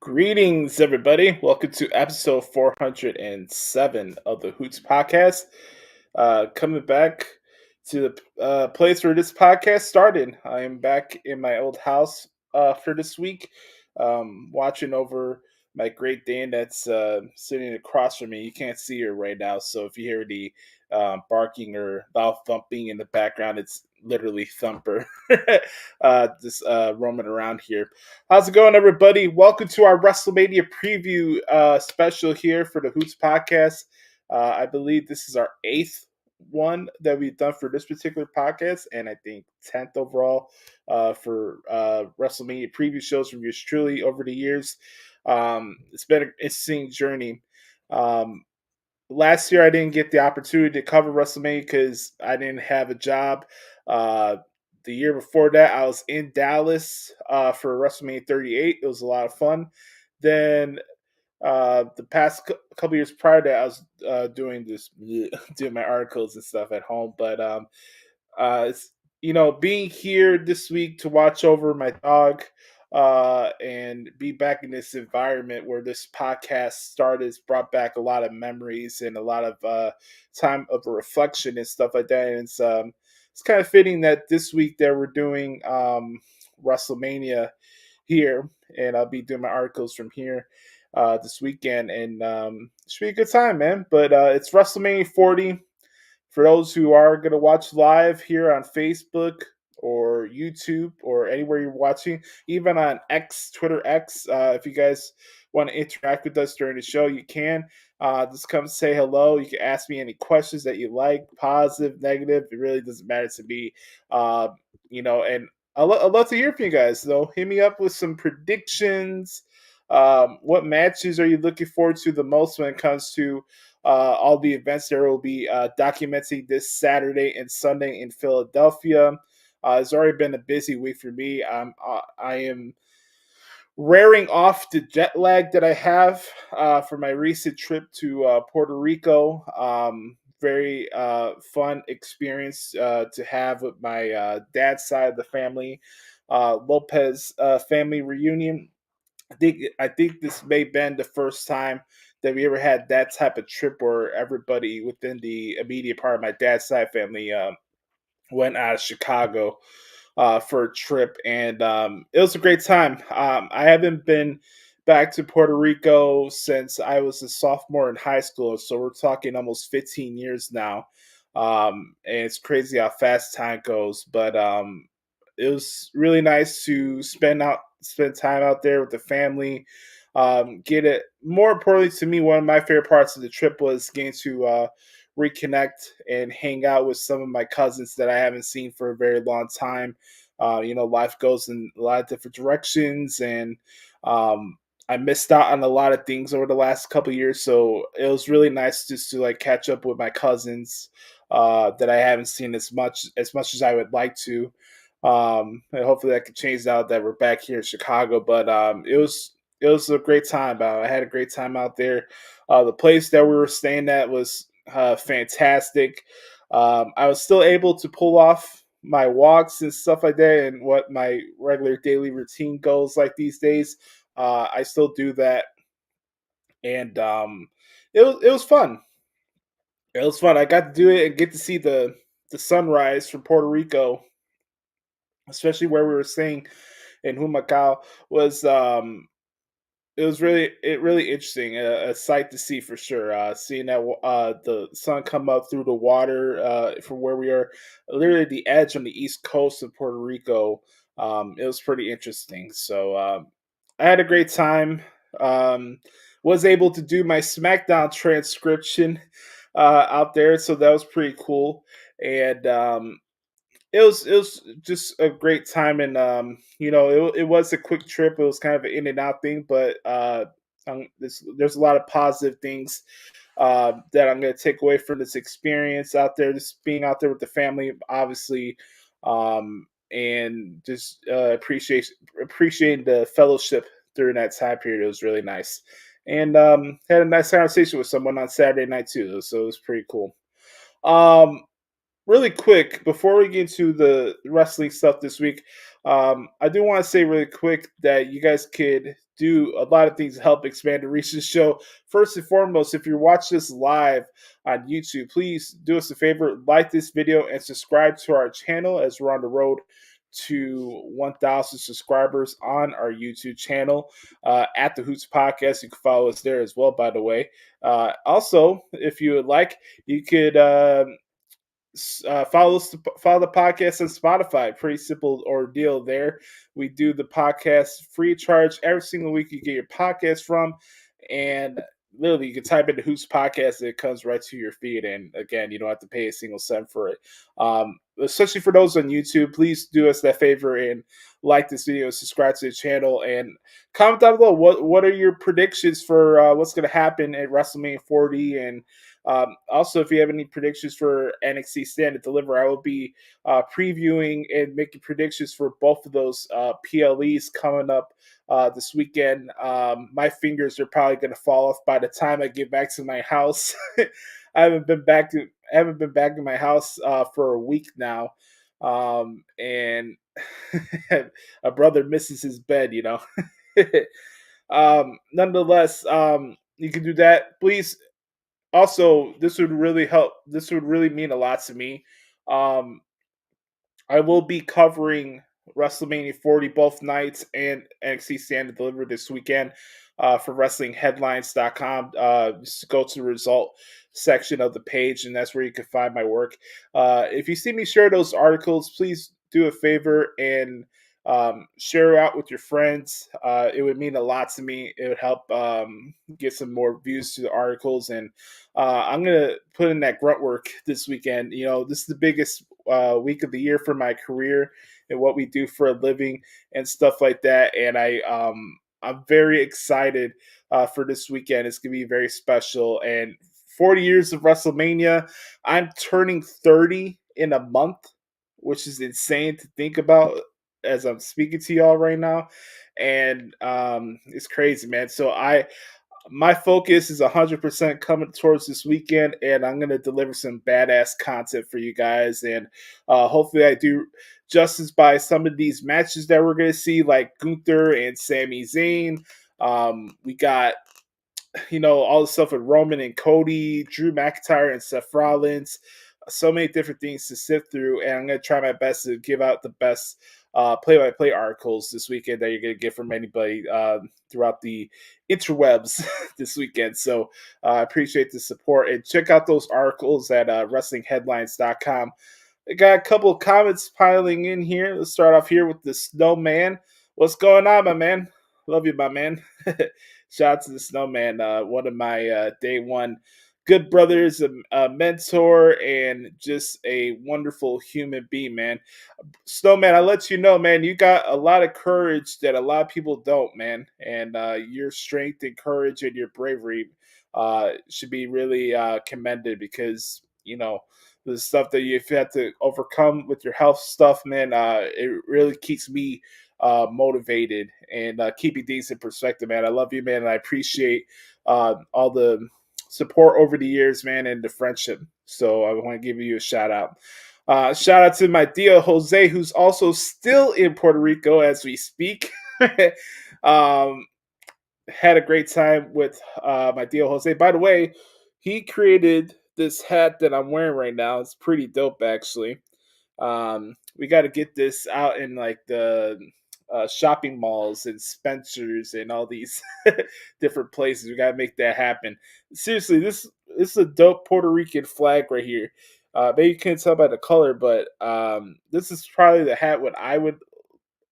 Greetings, everybody. Welcome to episode 407 of the Hoots Podcast. Coming back to the place where this podcast started. I am back in my old house for this week, watching over my Great Dane that's sitting across from me. You can't see her right now, so if you hear the barking or mouth thumping in the background, it's literally Thumper just roaming around here. How's it going, everybody? Welcome to our WrestleMania preview special here for the Hoots Podcast. I believe this is our 8th one that we've done for this particular podcast, and I think 10th overall for WrestleMania preview shows from yours truly over the years. It's been an interesting journey. Last year, I didn't get the opportunity to cover WrestleMania because I didn't have a job. The year before that, I was in Dallas for WrestleMania 38. It was a lot of fun. Then the past couple years prior to that, I was doing my articles and stuff at home. But it's, being here this week to watch over my dog and be back in this environment where this podcast started has brought back a lot of memories and a lot of time of reflection and stuff like that. And it's kind of fitting that this week that we're doing WrestleMania here, and I'll be doing my articles from here this weekend, and it should be a good time, man. But it's WrestleMania 40. For those who are going to watch live here on Facebook or YouTube or anywhere you're watching, even on Twitter X, if you guys want to interact with us during the show, you can. Just come say hello. You can ask me any questions that you like, positive, negative. It really doesn't matter to me. And I'd love to hear from you guys, though. Hit me up with some predictions. What matches are you looking forward to the most when it comes to all the events that will be documenting this Saturday and Sunday in Philadelphia? It's already been a busy week for me. I am raring off the jet lag that I have for my recent trip to Puerto Rico. Very fun experience to have with my dad's side of the family, Lopez family reunion. I think this may have been the first time that we ever had that type of trip where everybody within the immediate part of my dad's side family went out of Chicago for a trip, and it was a great time. I haven't been back to Puerto Rico since I was a sophomore in high school, so we're talking almost 15 years now. And it's crazy how fast time goes, but it was really nice to spend time out there with the family. Get it. More importantly to me, one of my favorite parts of the trip was getting to reconnect and hang out with some of my cousins that I haven't seen for a very long time. Life goes in a lot of different directions, and I missed out on a lot of things over the last couple of years. So it was really nice just to catch up with my cousins that I haven't seen as much as I would like to. And hopefully that could change now that we're back here in Chicago. But it was a great time. I had a great time out there. The place that we were staying at was fantastic. I was still able to pull off my walks and stuff like that, and what my regular daily routine goes like these days. I still do that, and it was fun. It was fun. I got to do it and get to see the sunrise from Puerto Rico, especially where we were staying in Humacao. Was really interesting, a sight to see for sure. Seeing that the sun come up through the water from where we are, literally the edge on the east coast of Puerto Rico. It was pretty interesting. So I had a great time. Was able to do my SmackDAHN transcription out there, so that was pretty cool. And it was just a great time, and it was a quick trip. It was kind of an in and out thing, but there's a lot of positive things that I'm going to take away from this experience out there, just being out there with the family, obviously, and just appreciating the fellowship during that time period. It was really nice, and had a nice conversation with someone on Saturday night too, so it was pretty cool. really quick before we get into the wrestling stuff this week, I do want to say really quick that you guys could do a lot of things to help expand the reach of the show. First and foremost, if you're watching this live on YouTube, please do us a favor, like this video and subscribe to our channel as we're on the road to 1,000 subscribers on our YouTube channel at the Hoots Podcast. You can follow us there as well, by the way. Also, if you would like, you could follow the podcast on Spotify. Pretty simple ordeal there. We do the podcast free of charge every single week. You get your podcast from, and literally you can type in the Hoots Podcast and it comes right to your feed. And again, you don't have to pay a single cent for it. Especially for those on YouTube, please do us that favor and like this video, subscribe to the channel, and comment down below what are your predictions for what's going to happen at WrestleMania 40. And also, if you have any predictions for NXT Stand and Deliver, I will be previewing and making predictions for both of those PLEs coming up this weekend. My fingers are probably going to fall off by the time I get back to my house. I haven't been back in my house for a week now, and a brother misses his bed. Nonetheless, you can do that. Please. Also, this would really help. This would really mean a lot to me. Um, I will be covering WrestleMania 40 both nights and NXT Stand and Deliver this weekend for WrestlingHeadlines.com. Just go to the result section of the page, and that's where you can find my work. If you see me share those articles, please do a favor and share out with your friends. It would mean a lot to me. It would help get some more views to the articles, and I'm gonna put in that grunt work this weekend. This is the biggest week of the year for my career and what we do for a living and stuff like that. And I'm very excited for this weekend. It's gonna be very special. And 40 years of WrestleMania. I'm turning 30 in a month, which is insane to think about as I'm speaking to y'all right now. And it's crazy, man. So my focus is 100% coming towards this weekend, and I'm going to deliver some badass content for you guys. And hopefully I do justice by some of these matches that we're going to see, like Gunther and Sami Zayn. We got all the stuff with Roman and Cody, Drew McIntyre and Seth Rollins. So many different things to sift through, and I'm going to try my best to give out the best play-by-play articles this weekend that you're going to get from anybody throughout the interwebs this weekend. So I appreciate the support, and check out those articles at WrestlingHeadlines.com. I got a couple of comments piling in here. Let's start off here with the Snowman. What's going on, my man? Love you, my man. Shout out to the Snowman, one of my day one good brothers, a mentor, and just a wonderful human being, man. Snowman, I let you know, man, you got a lot of courage that a lot of people don't, man. And your strength and courage and your bravery should be really commended, because, the stuff that you've had to overcome with your health stuff, man, it really keeps me motivated and keeping things in perspective, man. I love you, man, and I appreciate all the support over the years, man, and the friendship. So I want to give you a shout out. Shout out to my dear Jose, who's also still in Puerto Rico as we speak. Had a great time with my dear Jose. By the way, he created this hat that I'm wearing right now. It's pretty dope, actually. We got to get this out in like the shopping malls and Spencer's and all these different places. We got to make that happen. Seriously, this is a dope Puerto Rican flag right here. Maybe you can't tell by the color, but this is probably the hat what I would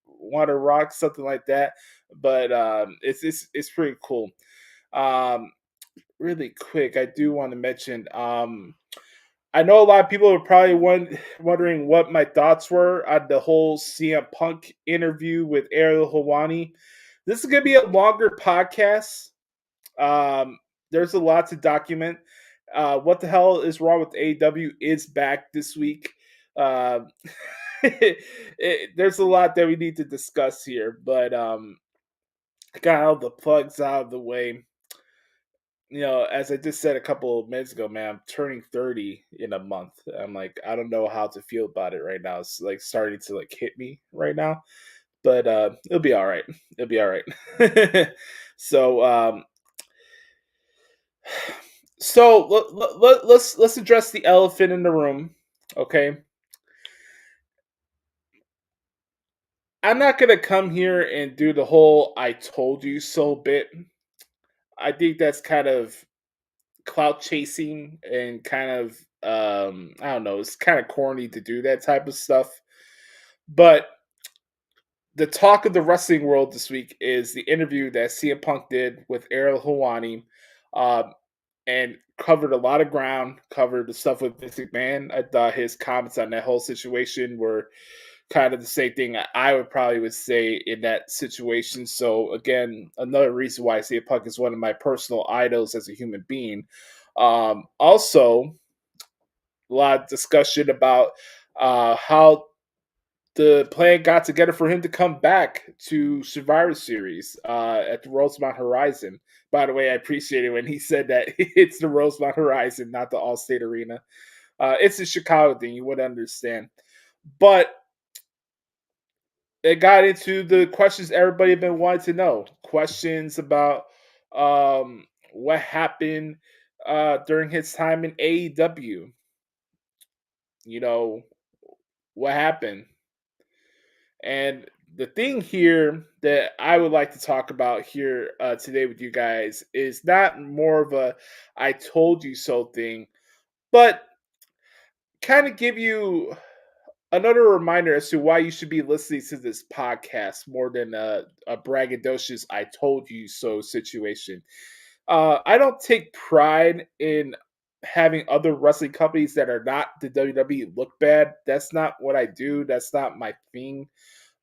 want to rock, something like that. But it's pretty cool. Really quick, I do want to mention. I know a lot of people are probably wondering what my thoughts were on the whole CM Punk interview with Ariel Helwani. This is going to be a longer podcast. There's a lot to document. What the hell is wrong with AEW is back this week. There's a lot that we need to discuss here, but I got all the plugs out of the way. as I just said a couple of minutes ago, man, I'm turning 30 in a month. I'm like, I don't know how to feel about it right now. It's like starting to like hit me right now, but it'll be all right. It'll be all right. so, let's address the elephant in the room. Okay, I'm not gonna come here and do the whole "I told you so" bit. I think that's kind of clout chasing and kind of I don't know, it's kind of corny to do that type of stuff. But the talk of the wrestling world this week is the interview that CM Punk did with Ariel Helwani, um, and covered a lot of ground. Covered the stuff with Vince McMahon. I thought his comments on that whole situation were kind of the same thing I would say in that situation. So again, another reason why CM Punk is one of my personal idols as a human being. Also, a lot of discussion about how the plan got together for him to come back to Survivor Series at the Rosemont Horizon. By the way, I appreciate it when he said that it's the Rosemont Horizon, not the Allstate Arena. It's a Chicago thing, you would understand. But it got into the questions everybody had been wanting to know. Questions about what happened during his time in AEW. You know, what happened? And the thing here that I would like to talk about here today with you guys is not more of a "I told you so" thing, but kind of give you another reminder as to why you should be listening to this podcast more than a braggadocious "I told you so" situation. I don't take pride in having other wrestling companies that are not the WWE look bad. That's not what I do. That's not my thing.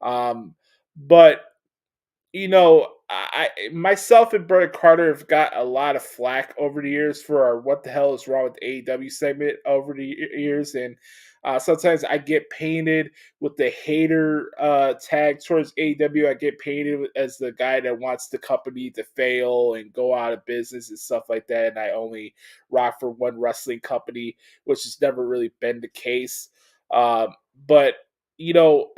Um, but myself and Brother Carter have got a lot of flack over the years for our "What the hell is wrong with AEW" segment over the years, and sometimes I get painted with the hater tag towards AEW. I get painted as the guy that wants the company to fail and go out of business and stuff like that. And I only rock for one wrestling company, which has never really been the case. But you know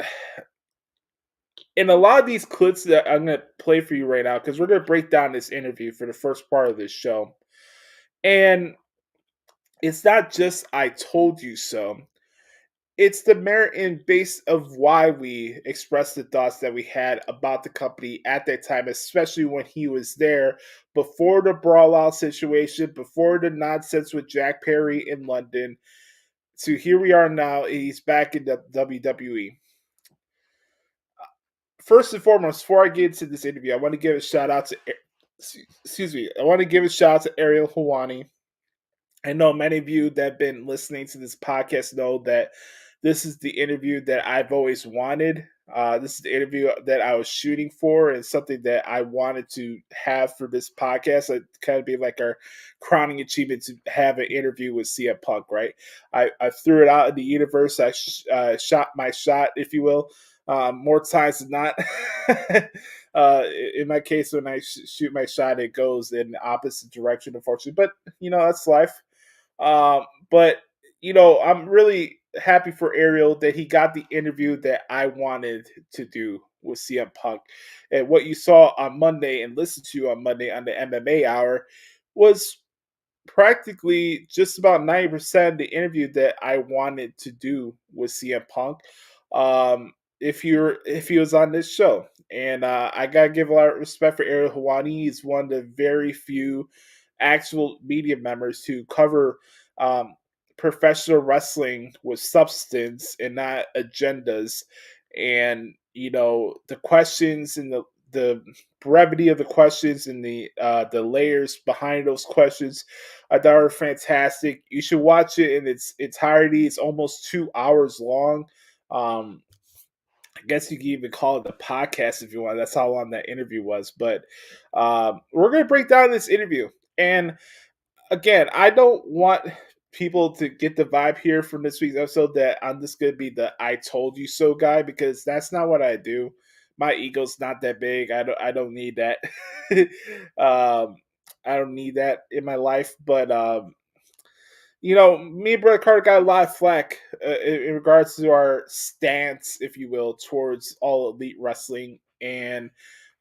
in a lot of these clips that I'm going to play for you right now, because we're going to break down this interview for the first part of this show. And it's not just "I told you so." It's the merit and base of why we expressed the thoughts that we had about the company at that time, especially when he was there before the brawl out situation, before the nonsense with Jack Perry in London. So here we are now. He's back in the WWE. First and foremost, before I get into this interview, I want to give a shout out to excuse me. I want to give a shout out to Ariel Helwani. I know many of you that have been listening to this podcast know that this is the interview that I've always wanted. This is the interview that I was shooting for, and something that I wanted to have for this podcast. It kind of be like our crowning achievement to have an interview with CM Punk, right? I threw it out in the universe. I shot my shot, if you will, more times than not. In my case, when I shoot my shot, it goes in the opposite direction, unfortunately. But that's life. But I'm really happy for Ariel that he got the interview that I wanted to do with CM Punk. And what you saw on Monday and listened to on Monday on the MMA Hour was practically just about 90% of the interview that I wanted to do with CM Punk. If he was on this show. And I gotta give a lot of respect for Ariel Helwani. He's one of the very few actual media members to cover um, professional wrestling with substance and not agendas. And the questions and the brevity of the questions and the layers behind those questions I thought were fantastic. You should watch it in its entirety. It's almost 2 hours long. I guess you can even call it the podcast if you want. That's how long that interview was. But we're going to break down this interview. And again, I don't want people to get the vibe here from this week's episode that I'm just going to be the "I told you so" guy, because that's not what I do. My ego's not that big. I don't need that. um, I don't need that in my life. But me and Brother Carter got a lot of flack in regards to our stance, if you will, towards all elite wrestling, and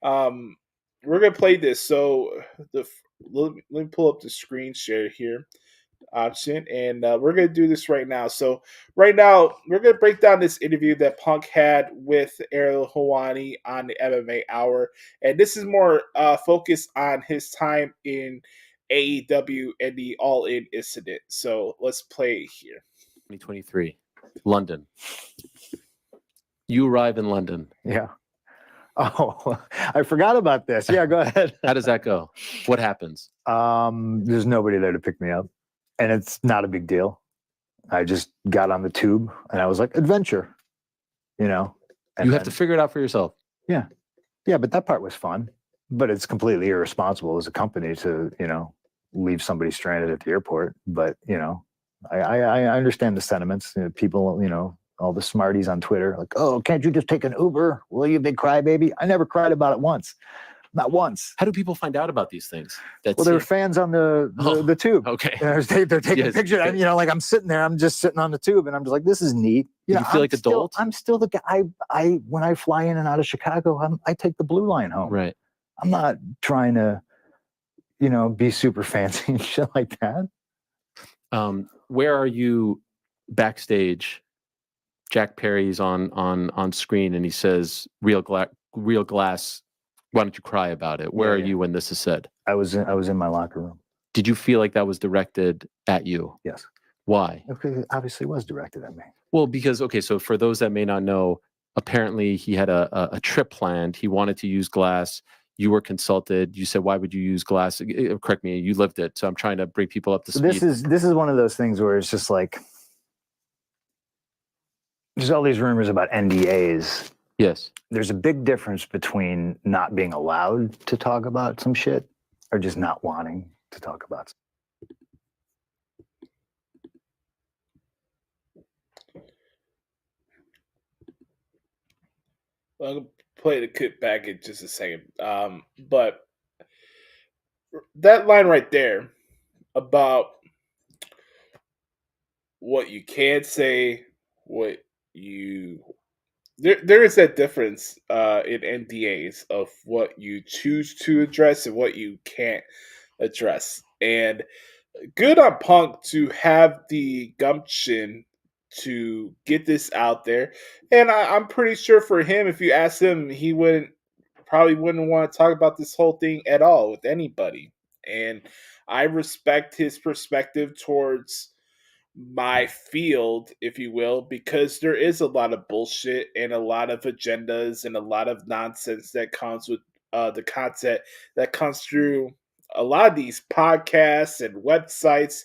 we're gonna play this. So let me pull up the screen share here option, and we're gonna do this right now. So right now we're gonna break down this interview that Punk had with Ariel Helwani on the MMA Hour, and this is more focused on his time in AEW and the All In incident. So let's play here. 2023, London. You arrive in London. Yeah. Oh, I forgot about this. Yeah, go ahead. How does that go? What happens? There's nobody there to pick me up, and it's not a big deal. I just got on the tube, and I was like, adventure, And you have to figure it out for yourself. Yeah. Yeah, but that part was fun. But it's completely irresponsible as a company to, leave somebody stranded at the airport. But, I understand the sentiments. People, all the smarties on Twitter, like, oh, can't you just take an Uber? Will you, big crybaby? I never cried about it once. Not once. How do people find out about these things? Well, there were fans on the tube. Okay. They're taking pictures. I'm sitting there. I'm just sitting on the tube, and I'm just like, this is neat. You feel like adult? I'm still the guy. I when I fly in and out of Chicago, I take the Blue Line home. Right. I'm not trying to, be super fancy and shit like that. Where are you backstage? Jack Perry's on screen, and he says, "Real glass. Why don't you cry about it?" Where are you when this is said? I was in my locker room. Did you feel like that was directed at you? Yes. Why? Okay, it obviously was directed at me. Well, because so for those that may not know, apparently he had a trip planned. He wanted to use glass. You were consulted. You said, "Why would you use glass?" Correct me. You lived it, so I'm trying to bring people up to speed. This is one of those things where it's just like there's all these rumors about NDAs. Yes. There's a big difference between not being allowed to talk about some shit or just not wanting to talk about it. Well, I'm going to play the clip back in just a second. But that line right there about what you can't say, what you... There is that difference in NDAs of what you choose to address and what you can't address. And good on Punk to have the gumption to get this out there. And I'm pretty sure for him, if you ask him, he probably wouldn't want to talk about this whole thing at all with anybody. And I respect his perspective towards my field, if you will, because there is a lot of bullshit and a lot of agendas and a lot of nonsense that comes with the content that comes through a lot of these podcasts and websites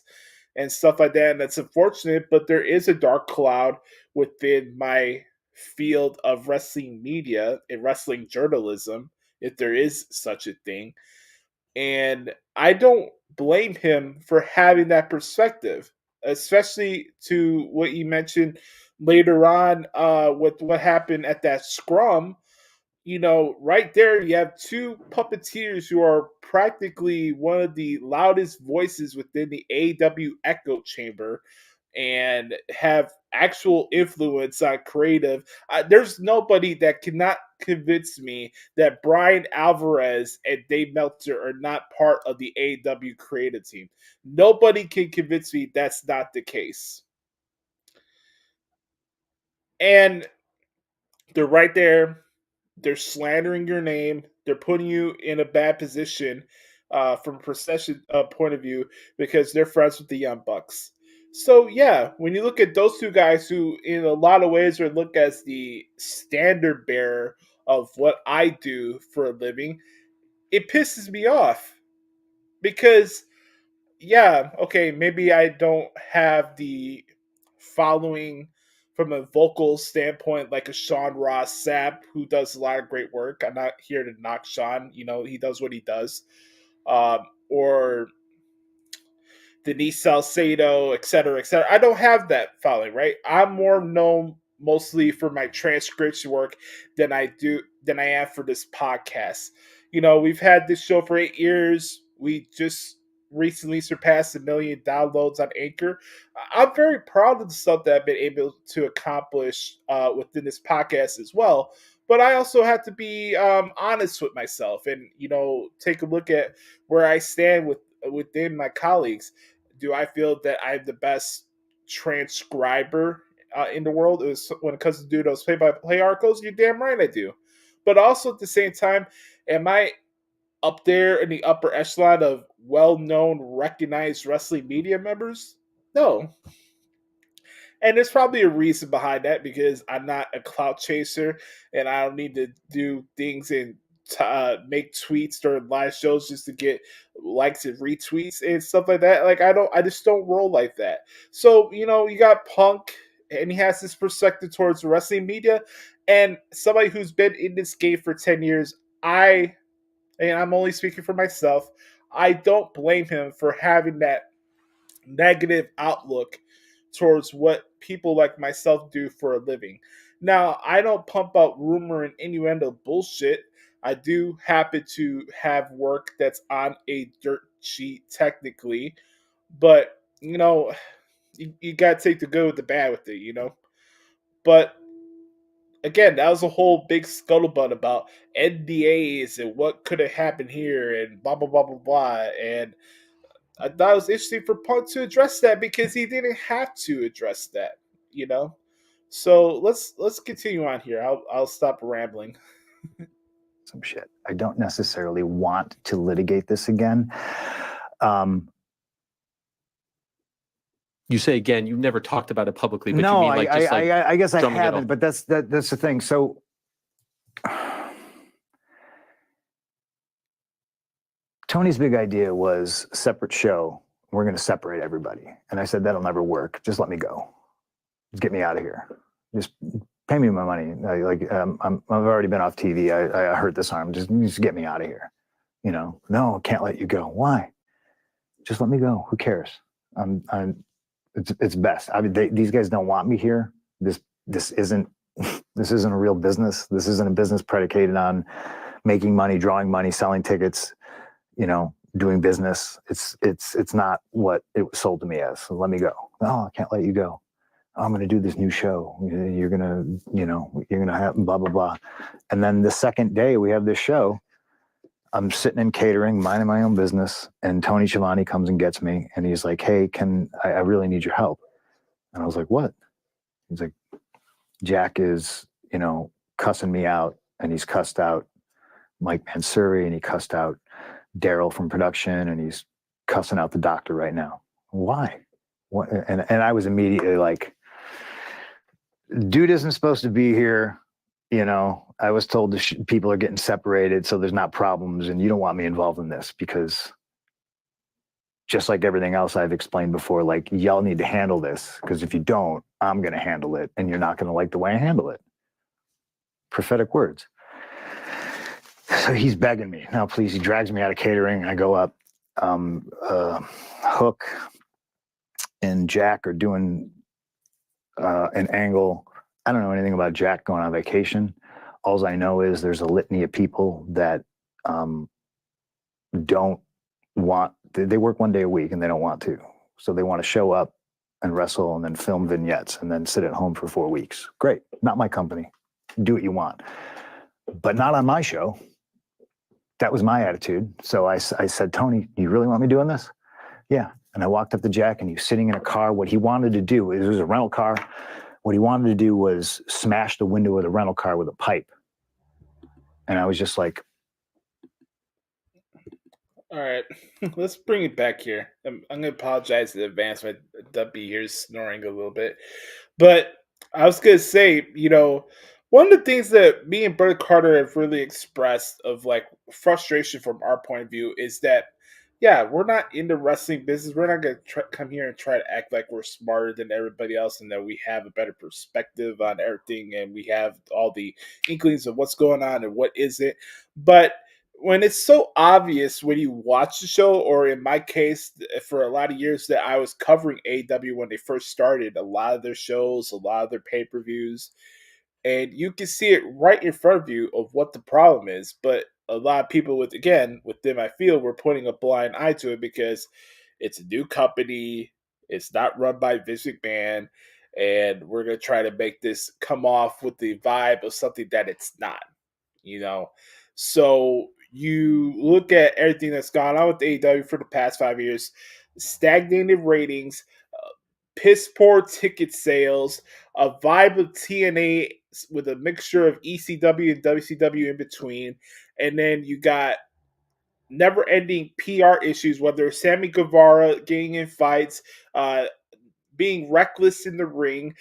and stuff like that. And that's unfortunate, but there is a dark cloud within my field of wrestling media and wrestling journalism, if there is such a thing. And I don't blame him for having that perspective, especially to what you mentioned later on with what happened at that scrum. Right there, you have two puppeteers who are practically one of the loudest voices within the AEW echo chamber and have actual influence on creative. There's nobody that cannot convince me that Brian Alvarez and Dave Meltzer are not part of the AEW creative team. Nobody can convince me that's not the case. And they're right there. They're slandering your name. They're putting you in a bad position from a procession point of view because they're friends with the Young Bucks. So, yeah, when you look at those two guys who in a lot of ways are looked as the standard bearer of what I do for a living, it pisses me off. Because, yeah, okay, maybe I don't have the following from a vocal standpoint like a Sean Ross Sapp, who does a lot of great work. I'm not here to knock Sean. He does what he does. Or Denise Salcedo, et cetera, et cetera. I don't have that following, right? I'm more known mostly for my transcription work than I am for this podcast. We've had this show for 8 years. we just recently surpassed 1 million downloads on Anchor. I'm very proud of the stuff that I've been able to accomplish within this podcast as well. But I also have to be honest with myself and, take a look at where I stand within my colleagues. Do I feel that I'm the best transcriber in the world when it comes to do those play-by-play articles? You're damn right I do. But also at the same time, am I up there in the upper echelon of well-known, recognized wrestling media members? No. And there's probably a reason behind that because I'm not a clout chaser and I don't need to do things and make tweets during live shows just to get likes and retweets and stuff like that. Like I just don't roll like that. So, you got Punk and he has this perspective towards wrestling media, and somebody who's been in this game for 10 years, and I'm only speaking for myself, I don't blame him for having that negative outlook towards what people like myself do for a living. Now, I don't pump out rumor and innuendo bullshit. I do happen to have work that's on a dirt sheet technically, but you gotta take the good with the bad with it. But again, that was a whole big scuttlebutt about NDAs and what could have happened here and blah blah blah blah blah. And I thought it was interesting for Punk to address that because he didn't have to address that. So let's continue on here. I'll stop rambling. Some shit. I don't necessarily want to litigate this again. You say again, you've never talked about it publicly, but no, you mean I guess I drumming it haven't, up. but that's the thing. So Tony's big idea was separate show. We're going to separate everybody. And I said, that'll never work. Just let me go. Just get me out of here. Just pay me my money. I've already been off TV. I hurt this arm. Just get me out of here. No, I can't let you go. Why? Just let me go. Who cares? It's best. I mean, these guys don't want me here. This isn't a real business. This isn't a business predicated on making money, drawing money, selling tickets, doing business. It's not what it was sold to me as. So let me go. No, I can't let you go. I'm going to do this new show. You're going to have blah, blah, blah. And then the second day we have this show, I'm sitting in catering, minding my own business. And Tony Schiavone comes and gets me. And he's like, hey, I really need your help. And I was like, what? He's like, Jack is, cussing me out. And he's cussed out Mike Mansouri and he cussed out Daryl from production. And he's cussing out the doctor right now. Why? What? And I was immediately like, dude isn't supposed to be here. I was told people are getting separated, so there's not problems, and you don't want me involved in this because just like everything else I've explained before, like y'all need to handle this because if you don't, I'm going to handle it, and you're not going to like the way I handle it. Prophetic words. So he's begging me now, please. He drags me out of catering. I go up. Hook and Jack are doing an angle. I don't know anything about Jack going on vacation. All I know is there's a litany of people that don't want, they work one day a week and they don't want to. So they want to show up and wrestle and then film vignettes and then sit at home for 4 weeks. Great. Not my company. Do what you want. But not on my show. That was my attitude. So I said, Tony, you really want me doing this? Yeah. And I walked up to Jack and he was sitting in a car. What he wanted to do, it was a rental car. What he wanted to do was smash the window of the rental car with a pipe. And I was just like, all right, let's bring it back here. I'm going to apologize in advance. My Dumpy here is snoring a little bit. But I was going to say, one of the things that me and Brother Carter have really expressed of like frustration from our point of view is that, yeah, we're not in the wrestling business. We're not going to come here and try to act like we're smarter than everybody else and that we have a better perspective on everything and we have all the inklings of what's going on and what isn't. But when it's so obvious when you watch the show, or in my case, for a lot of years that I was covering AEW when they first started, a lot of their shows, a lot of their pay-per-views, and you can see it right in front of you of what the problem is. But a lot of people within my field were putting a blind eye to it because it's a new company. It's not run by Vince McMahon, and we're gonna try to make this come off with the vibe of something that it's not. So you look at everything that's gone on with AEW for the past 5 years, stagnated ratings, piss poor ticket sales, a vibe of TNA with a mixture of ECW and WCW in between, and then you got never-ending PR issues, whether Sammy Guevara getting in fights, being reckless in the ring,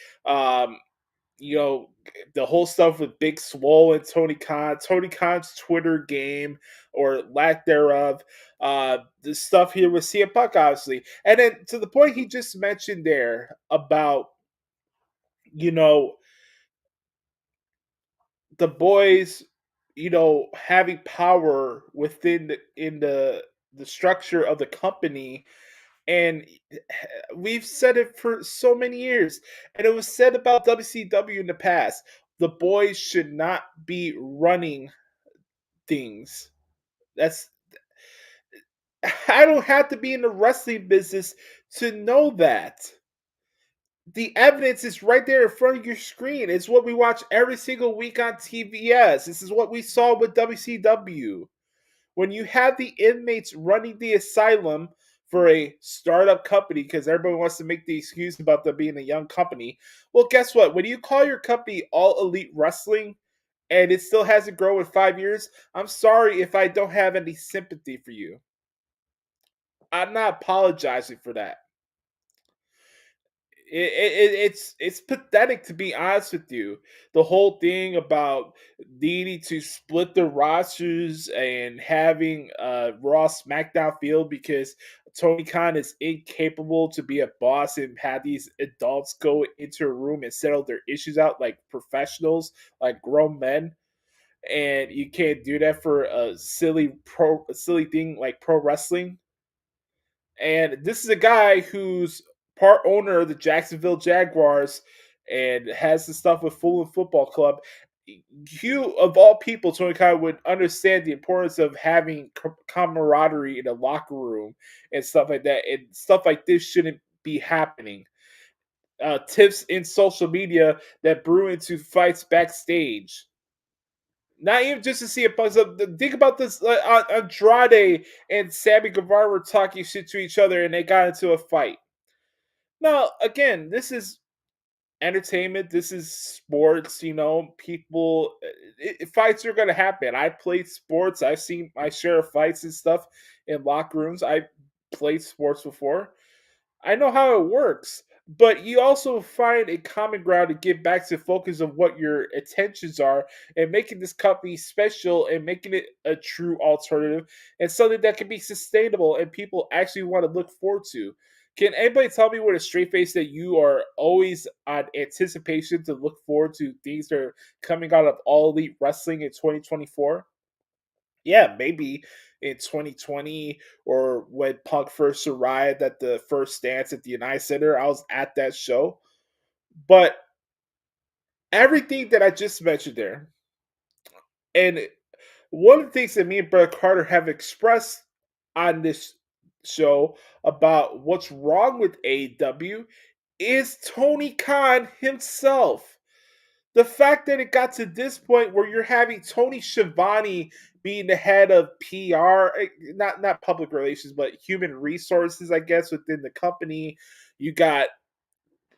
the whole stuff with Big Swole and Tony Khan's Twitter game or lack thereof, the stuff here with CM Punk, obviously. And then to the point he just mentioned there about, the boys, having power in the structure of the company. And we've said it for so many years, and it was said about WCW in the past. The boys should not be running things. I don't have to be in the wrestling business to know that. The evidence is right there in front of your screen. It's what we watch every single week on TBS. This is what we saw with WCW. When you have the inmates running the asylum for a startup company, because everybody wants to make the excuse about them being a young company. Well, guess what? When you call your company All Elite Wrestling and it still hasn't grown in 5 years, I'm sorry if I don't have any sympathy for you. I'm not apologizing for that. It's pathetic, to be honest with you. The whole thing about needing to split the rosters and having Raw SmackDown field because Tony Khan is incapable to be a boss and have these adults go into a room and settle their issues out like professionals, like grown men. And you can't do that for a silly thing like pro wrestling. And this is a guy who's part owner of the Jacksonville Jaguars and has the stuff with Fulham Football Club. You, of all people, Tony Khan, would understand the importance of having camaraderie in a locker room and stuff like that. And stuff like this shouldn't be happening. Tips in social media that brew into fights backstage. Not even just to see a buzz up. Think about this: Andrade and Sammy Guevara were talking shit to each other, and they got into a fight. Now, again, this is entertainment. This is sports. People. Fights are gonna happen. I played sports. I've seen my share of fights and stuff in locker rooms. I played sports before. I know how it works, but you also find a common ground to get back to focus of what your intentions are and making this company special and making it a true alternative and something that can be sustainable and people actually want to look forward to. Can anybody tell me with a straight face that you are always on anticipation to look forward to things that are coming out of All Elite Wrestling in 2024? Yeah, maybe in 2020 or when Punk first arrived at the first dance at the United Center. I was at that show. But everything that I just mentioned there, and one of the things that me and Brett Carter have expressed on this show about what's wrong with AEW is Tony Khan himself. The fact that it got to this point where you're having Tony Schiavone being the head of PR, not public relations, but human resources, I guess, within the company. You got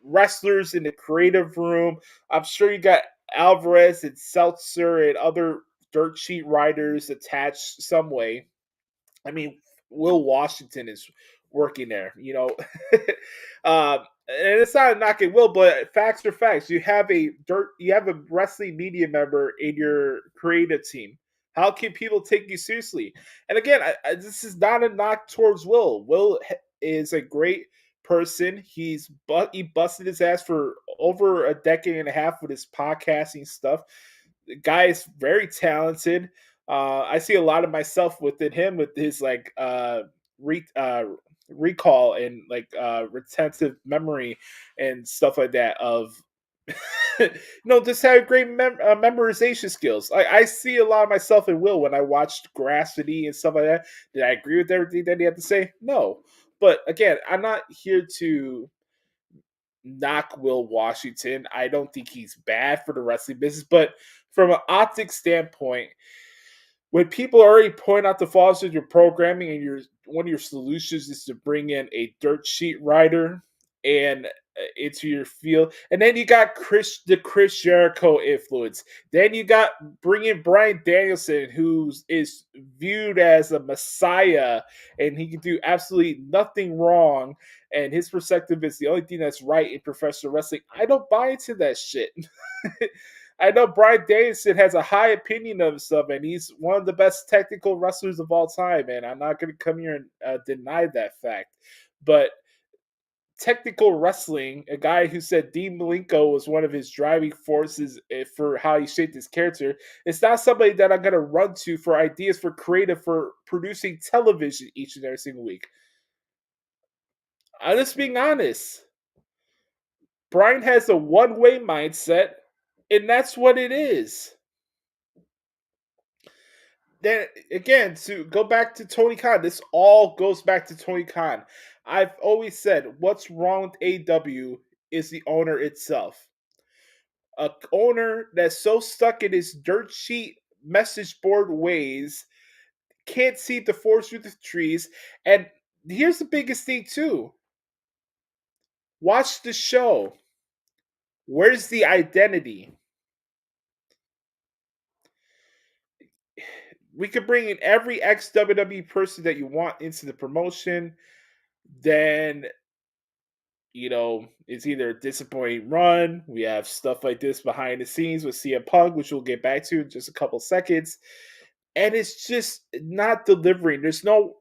wrestlers in the creative room. I'm sure you got Alvarez and Seltzer and other dirt sheet writers attached some way. I mean, Will Washington is working there, and it's not a knock at Will, but facts are facts. You have a wrestling media member in your creative team. How can people take you seriously? And again, this is not a knock towards Will. Will is a great person. He busted his ass for over a decade and a half with his podcasting stuff. The guy is very talented. I see a lot of myself within him with his recall and retentive memory and stuff like that of Just have great memorization skills. I see a lot of myself in Will when I watched Grassity and stuff like that. Did I agree with everything that he had to say? No. But again, I'm not here to knock Will Washington. I don't think he's bad for the wrestling business, but from an optics standpoint, when people already point out the flaws in your programming and one of your solutions is to bring in a dirt sheet rider and into your field, and then you got the Chris Jericho influence, then you got bringing Bryan Danielson, who is viewed as a messiah and he can do absolutely nothing wrong, and his perspective is the only thing that's right in professional wrestling. I don't buy into that shit. I know Bryan Danielson has a high opinion of himself, and he's one of the best technical wrestlers of all time, and I'm not going to come here and deny that fact. But technical wrestling, a guy who said Dean Malenko was one of his driving forces for how he shaped his character, it's not somebody that I'm going to run to for ideas for creative for producing television each and every single week. I'm just being honest. Bryan has a one-way mindset, and that's what it is. Then again, to go back to Tony Khan, this all goes back to Tony Khan. I've always said what's wrong with AEW is the owner itself. A owner that's so stuck in his dirt sheet message board ways, can't see the forest through the trees. And here's the biggest thing too. Watch the show. Where's the identity? We could bring in every ex-WWE person that you want into the promotion. Then, it's either a disappointing run. We have stuff like this behind the scenes with CM Punk, which we'll get back to in just a couple seconds. And it's just not delivering. There's no...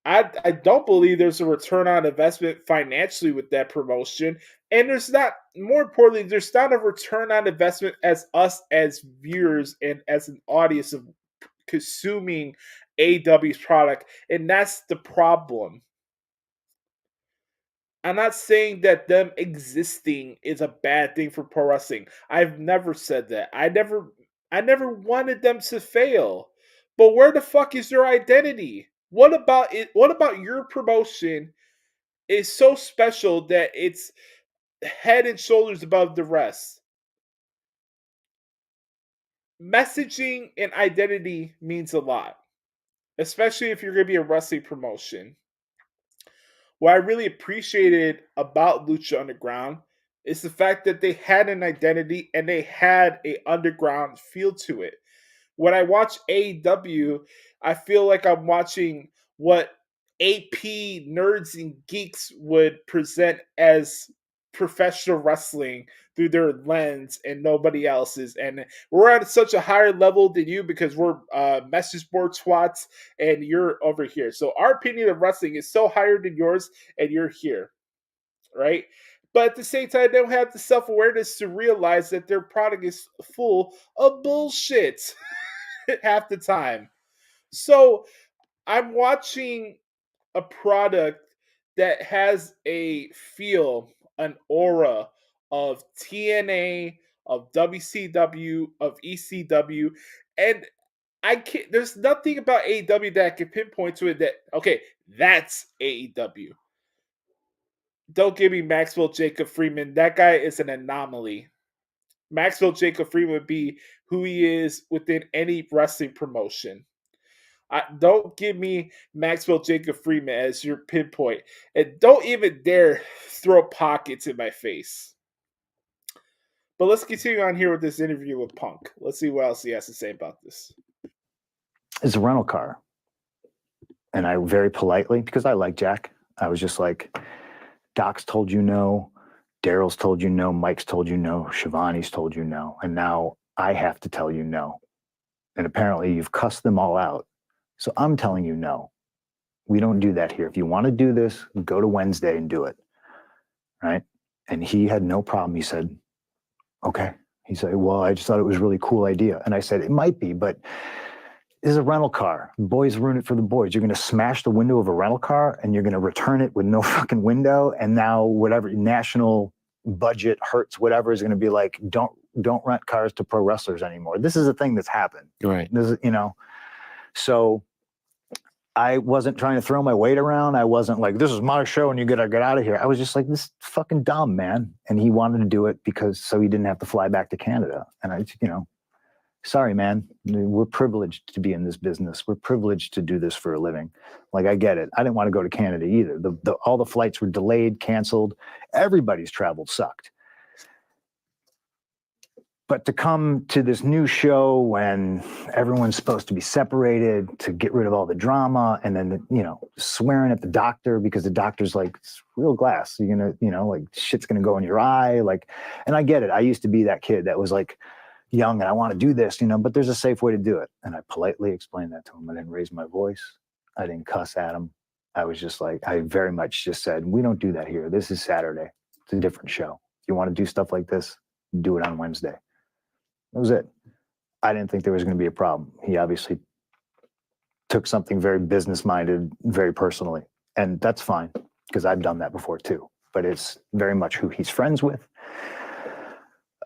I don't believe there's a return on investment financially with that promotion. And there's not, more importantly, there's not a return on investment as us as viewers and as an audience of consuming AEW's product. And that's the problem. I'm not saying that them existing is a bad thing for pro wrestling. I've never said that. I never wanted them to fail. But where the fuck is their identity? What about it? What about your promotion is so special that it's head and shoulders above the rest? Messaging and identity means a lot, especially if you're going to be a wrestling promotion. What I really appreciated about Lucha Underground is the fact that they had an identity and they had an underground feel to it. When I watch AEW, I feel like I'm watching what AP nerds and geeks would present as professional wrestling through their lens and nobody else's. And we're at such a higher level than you because we're message board twats and you're over here. So our opinion of wrestling is so higher than yours and you're here, right? But at the same time, they don't have the self-awareness to realize that their product is full of bullshit half the time. So I'm watching a product that has a feel, an aura of TNA, of WCW, of ECW, and I can't. There's nothing about AEW that I can pinpoint to it that okay, that's AEW. Don't give me Maxwell Jacob Freeman. That guy is an anomaly. Maxwell Jacob Freeman would be who he is within any wrestling promotion. Don't give me Maxwell Jacob Freeman as your pinpoint. And don't even dare throw pockets in my face. But let's continue on here with this interview with Punk. Let's see what else he has to say about this. It's a rental car. And I very politely, because I like Jack, I was just like, Doc's told you no, Daryl's told you no, Mike's told you no, Shivani's told you no, and now I have to tell you no. And apparently you've cussed them all out. So I'm telling you no. We don't do that here. If you want to do this, go to Wednesday and do it. Right? And he had no problem. He said, okay. He said, well, I just thought it was a really cool idea. And I said, it might be, but this is a rental car. Boys ruin it for the boys. You're going to smash the window of a rental car and you're going to return it with no fucking window. And now whatever national budget Hertz, whatever, is going to be like, don't rent cars to pro wrestlers anymore. This is a thing that's happened. Right. This is, so I wasn't trying to throw my weight around. I wasn't like, this is my show and you gotta get out of here. I was just like, this is fucking dumb, man. And he wanted to do it so he didn't have to fly back to Canada. And I, sorry, man, we're privileged to be in this business. We're privileged to do this for a living. Like, I get it. I didn't want to go to Canada either. All the flights were delayed, canceled. Everybody's travel sucked. But to come to this new show when everyone's supposed to be separated, to get rid of all the drama, and then, swearing at the doctor because the doctor's like, it's real glass. You're going to, like, shit's going to go in your eye. Like, and I get it. I used to be that kid that was like young and I want to do this, but there's a safe way to do it. And I politely explained that to him. I didn't raise my voice. I didn't cuss at him. I was just like, I very much just said, we don't do that here. This is Saturday. It's a different show. If you want to do stuff like this, do it on Wednesday. That was it. I didn't think there was going to be a problem. He obviously took something very business-minded, very personally. And that's fine, because I've done that before too. But it's very much who he's friends with.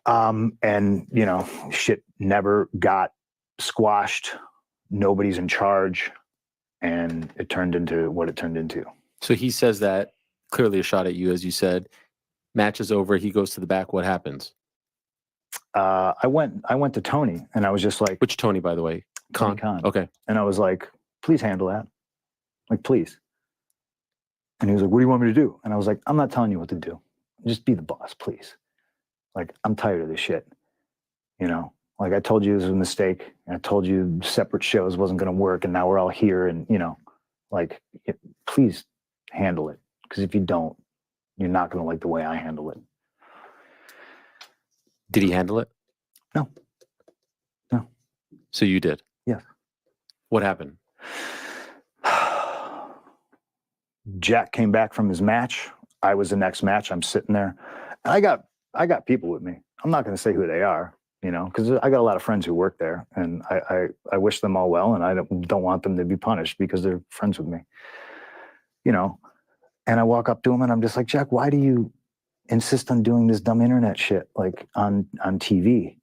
And, shit never got squashed. Nobody's in charge. And it turned into what it turned into. So he says that, clearly a shot at you, as you said. Match is over. He goes to the back. What happens? I went to Tony and I was just like, which Tony, by the way? Khan. Okay. And I was like, please handle that. Like, please. And he was like, what do you want me to do? And I was like, I'm not telling you what to do. Just be the boss, please. Like, I'm tired of this shit. Like, I told you this was a mistake. And I told you separate shows wasn't going to work. And now we're all here. And, please handle it. Because if you don't, you're not going to like the way I handle it. Did he handle it? No. So you did? Yes. What happened? Jack came back from his match. I was the next match. I'm sitting there. And I got people with me. I'm not going to say who they are, because I got a lot of friends who work there. And I wish them all well. And I don't want them to be punished because they're friends with me. And I walk up to him and I'm just like, Jack, why do you insist on doing this dumb internet shit like on TV,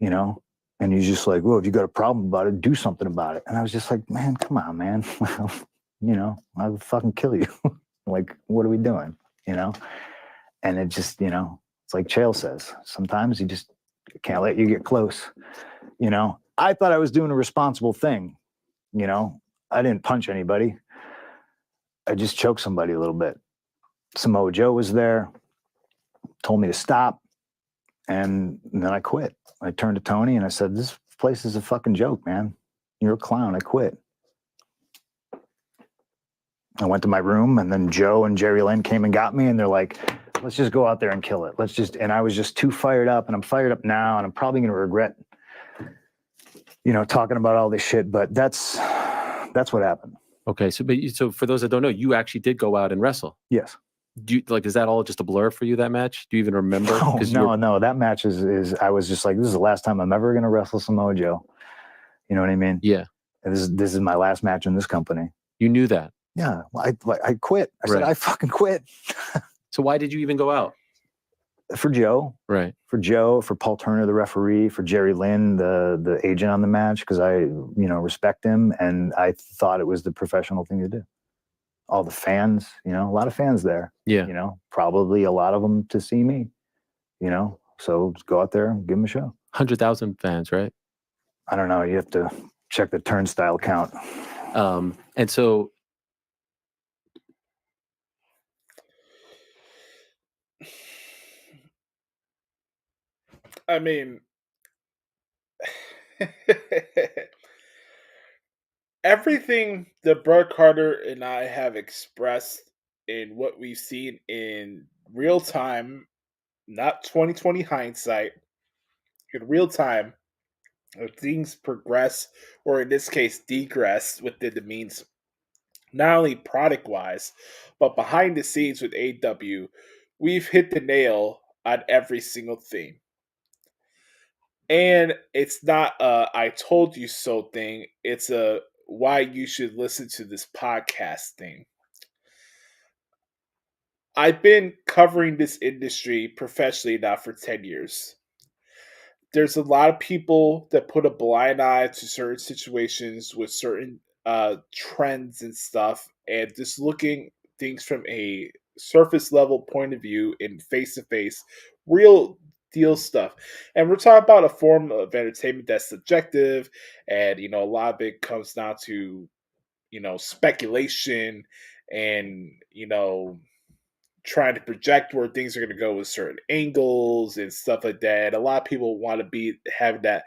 and he's just like, well, if you got a problem about it, do something about it. And I was just like, man, come on, man. I'll fucking kill you. Like, what are we doing? And it just, it's like Chael says, sometimes you just can't let you get close. I thought I was doing a responsible thing. I didn't punch anybody. I just choked somebody a little bit. Samoa Joe was there, told me to stop, and then I quit. I turned to Tony and I said, this place is a fucking joke, man. You're a clown. I quit. I went to my room, and then Joe and Jerry Lynn came and got me, and they're like, let's just go out there and kill it. And I was just too fired up, and I'm fired up now, and I'm probably going to regret, talking about all this shit, but that's what happened. Okay. So for those that don't know, you actually did go out and wrestle. Yes. Do you, is that all just a blur for you, that match? Do you even remember? No, that match is I was just like, this is the last time I'm ever going to wrestle Samoa Joe. You know what I mean? Yeah. This is my last match in this company. You knew that? Yeah. I quit. I said, I fucking quit. So why did you even go out? For Joe. Right. For Joe, for Paul Turner, the referee, for Jerry Lynn, the agent on the match, because I, respect him, and I thought it was the professional thing to do. All the fans, a lot of fans there. Yeah. Probably a lot of them to see me, so just go out there and give them a show. 100,000 fans, right? I don't know. You have to check the turnstile count. And so, I mean, everything that Brett Carter and I have expressed in what we've seen in real time, not 2020 hindsight, in real time, if things progress, or in this case, degress within the means, not only product-wise, but behind the scenes with AEW, we've hit the nail on every single theme. And it's not a I told you so thing. It's a why you should listen to this podcast thing. I've been covering this industry professionally now for 10 years. There's a lot of people that put a blind eye to certain situations with certain trends and stuff, and just looking things from a surface level point of view and face to face, real deal stuff. And we're talking about a form of entertainment that's subjective, and a lot of it comes down to speculation and trying to project where things are going to go with certain angles and stuff like that. And a lot of people want to be having that,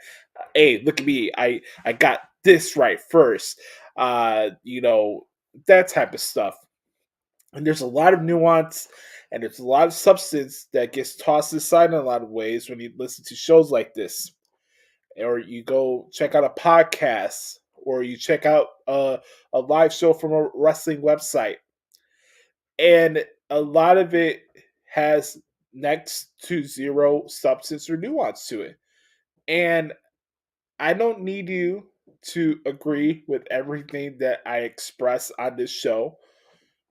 hey, look at me, I got this right first, that type of stuff. And there's a lot of nuance and there's a lot of substance that gets tossed aside in a lot of ways when you listen to shows like this, or you go check out a podcast, or you check out a live show from a wrestling website. And a lot of it has next to zero substance or nuance to it. And I don't need you to agree with everything that I express on this show.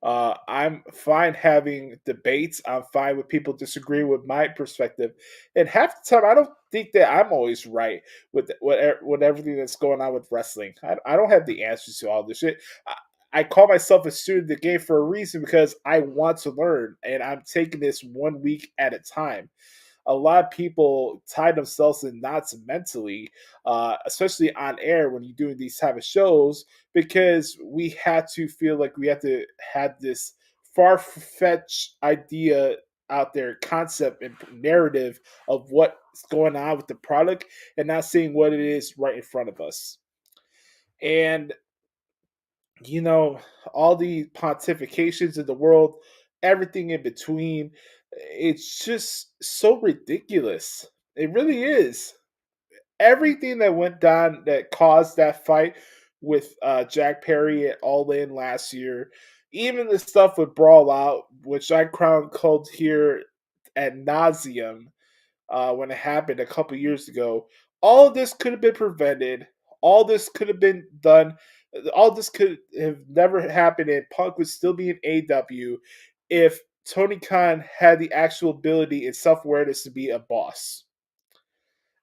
I'm fine having debates. I'm fine with people disagreeing with my perspective. And half the time, I don't think that I'm always right with everything that's going on with wrestling. I don't have the answers to all this shit. I call myself a student of the game for a reason, because I want to learn, and I'm taking this 1 week at a time. A lot of people tie themselves in knots mentally, especially on air when you're doing these type of shows, because we had to feel like we have to have this far-fetched idea out there, concept and narrative of what's going on with the product, and not seeing what it is right in front of us. And all the pontifications in the world, everything in between, it's just so ridiculous. It really is. Everything that went down that caused that fight with Jack Perry at All In last year, even the stuff with Brawl Out, which I chronicled here at nauseum when it happened a couple years ago, all of this could have been prevented. All this could have been done. All this could have never happened, and Punk would still be in AW if Tony Khan had the actual ability and self awareness to be a boss.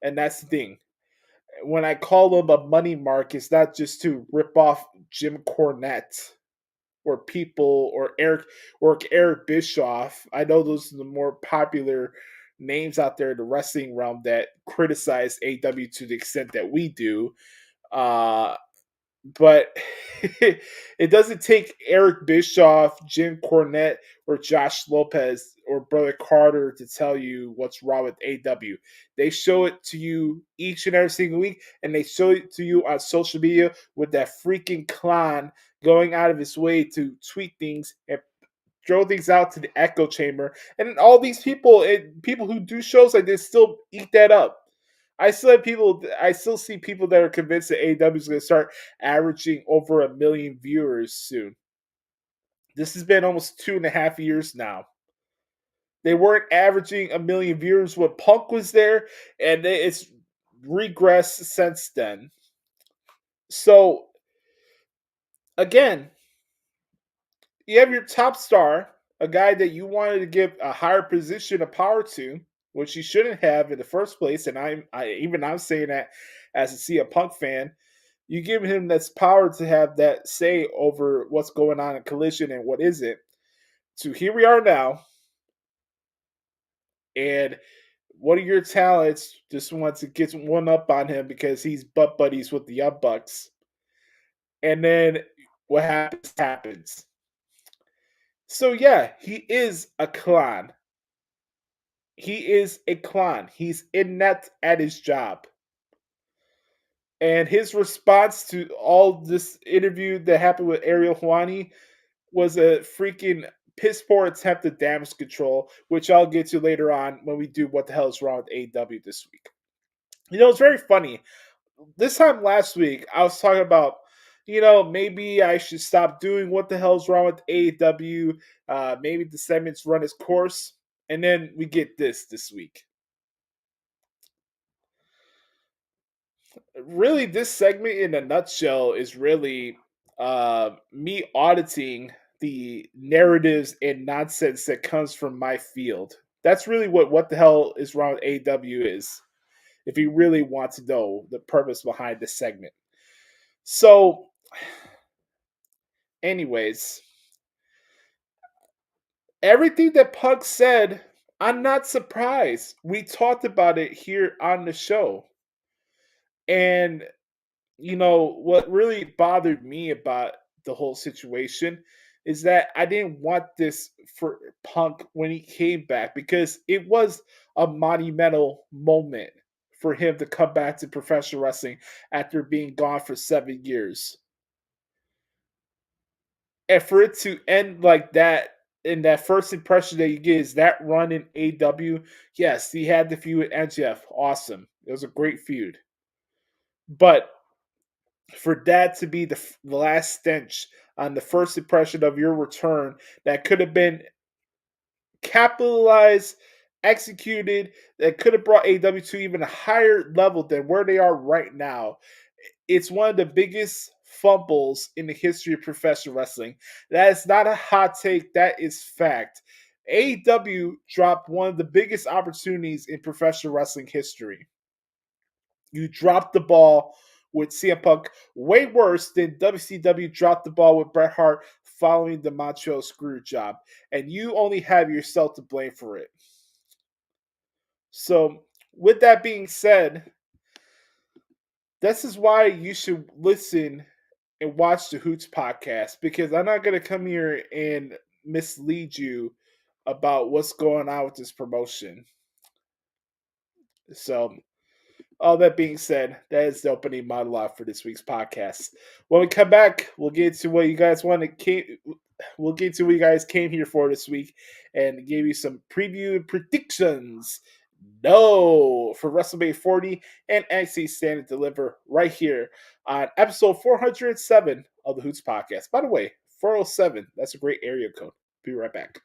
And that's the thing. When I call him a money mark, it's not just to rip off Jim Cornette or people or Eric Bischoff. I know those are the more popular names out there in the wrestling realm that criticize AW to the extent that we do. But it doesn't take Eric Bischoff, Jim Cornette, or Josh Lopez or Brother Carter to tell you what's wrong with AW. They show it to you each and every single week, and they show it to you on social media with that freaking clown going out of his way to tweet things and throw things out to the echo chamber. And all these people who do shows like this still eat that up. I still see people that are convinced that AEW is going to start averaging over 1 million viewers soon. This has been almost 2.5 years now. They weren't averaging 1 million viewers when Punk was there, and it's regressed since then. So, again, you have your top star, a guy that you wanted to give a higher position of power to, which you shouldn't have in the first place. And I'm saying that as a CM Punk fan. You give him this power to have that say over what's going on in Collision and what isn't. So here we are now, and one of your talents just wants to get one up on him because he's butt buddies with the Young Bucks. And then what happens. So yeah, he is a clown. He is a clown. He's inept at his job. And his response to all this interview that happened with Ariel Helwani was a freaking piss poor attempt at damage control, which I'll get to later on when we do What the Hell is Wrong with AEW this week. It's very funny. This time last week, I was talking about, maybe I should stop doing What the Hell is Wrong with AEW. Maybe the segments run its course. And then we get this week. Really, this segment in a nutshell is really me auditing the narratives and nonsense that comes from my field. That's really what the hell is wrong with AEW is, if you really want to know the purpose behind this segment. So, anyways, everything that Punk said, I'm not surprised. We talked about it here on the show. And, you know, what really bothered me about the whole situation is that I didn't want this for Punk when he came back, because it was a monumental moment for him to come back to professional wrestling after being gone for 7 years. And for it to end like that, in that first impression that you get is that run in AEW, yes, he had the feud with MJF. Awesome. It was a great feud. But for that to be the last stench on the first impression of your return, that could have been capitalized, executed, that could have brought AEW to even a higher level than where they are right now. It's one of the biggest fumbles in the history of professional wrestling. That is not a hot take, that is fact. AEW dropped one of the biggest opportunities in professional wrestling history. You dropped the ball with CM Punk way worse than WCW dropped the ball with Bret Hart following the Montreal screw job. And you only have yourself to blame for it. So, with that being said, this is why you should listen and watch the Hoots podcast, because I'm not going to come here and mislead you about what's going on with this promotion. So, all that being said, that is the opening monologue for this week's podcast. When we come back, we'll get to what you guys we'll get to what you guys came here for this week and give you some preview and predictions. No, for WrestleMania 40 and NXT Stand and Deliver right here on episode 407 of the Hoots Podcast. By the way, 407, that's a great area code. Be right back.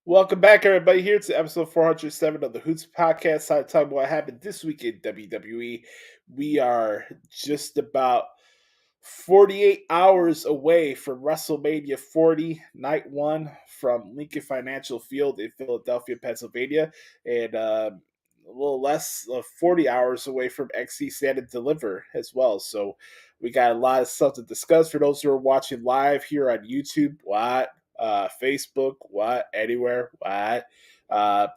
Welcome back, everybody, here to episode 407 of the Hoots Podcast. Time to talk about what happened this week in WWE. We are just about 48 hours away from WrestleMania 40, night one, from Lincoln Financial Field in Philadelphia, Pennsylvania, and a little less of 40 hours away from XC Stand and Deliver as well. So we got a lot of stuff to discuss. For those who are watching live here on YouTube, Facebook, anywhere,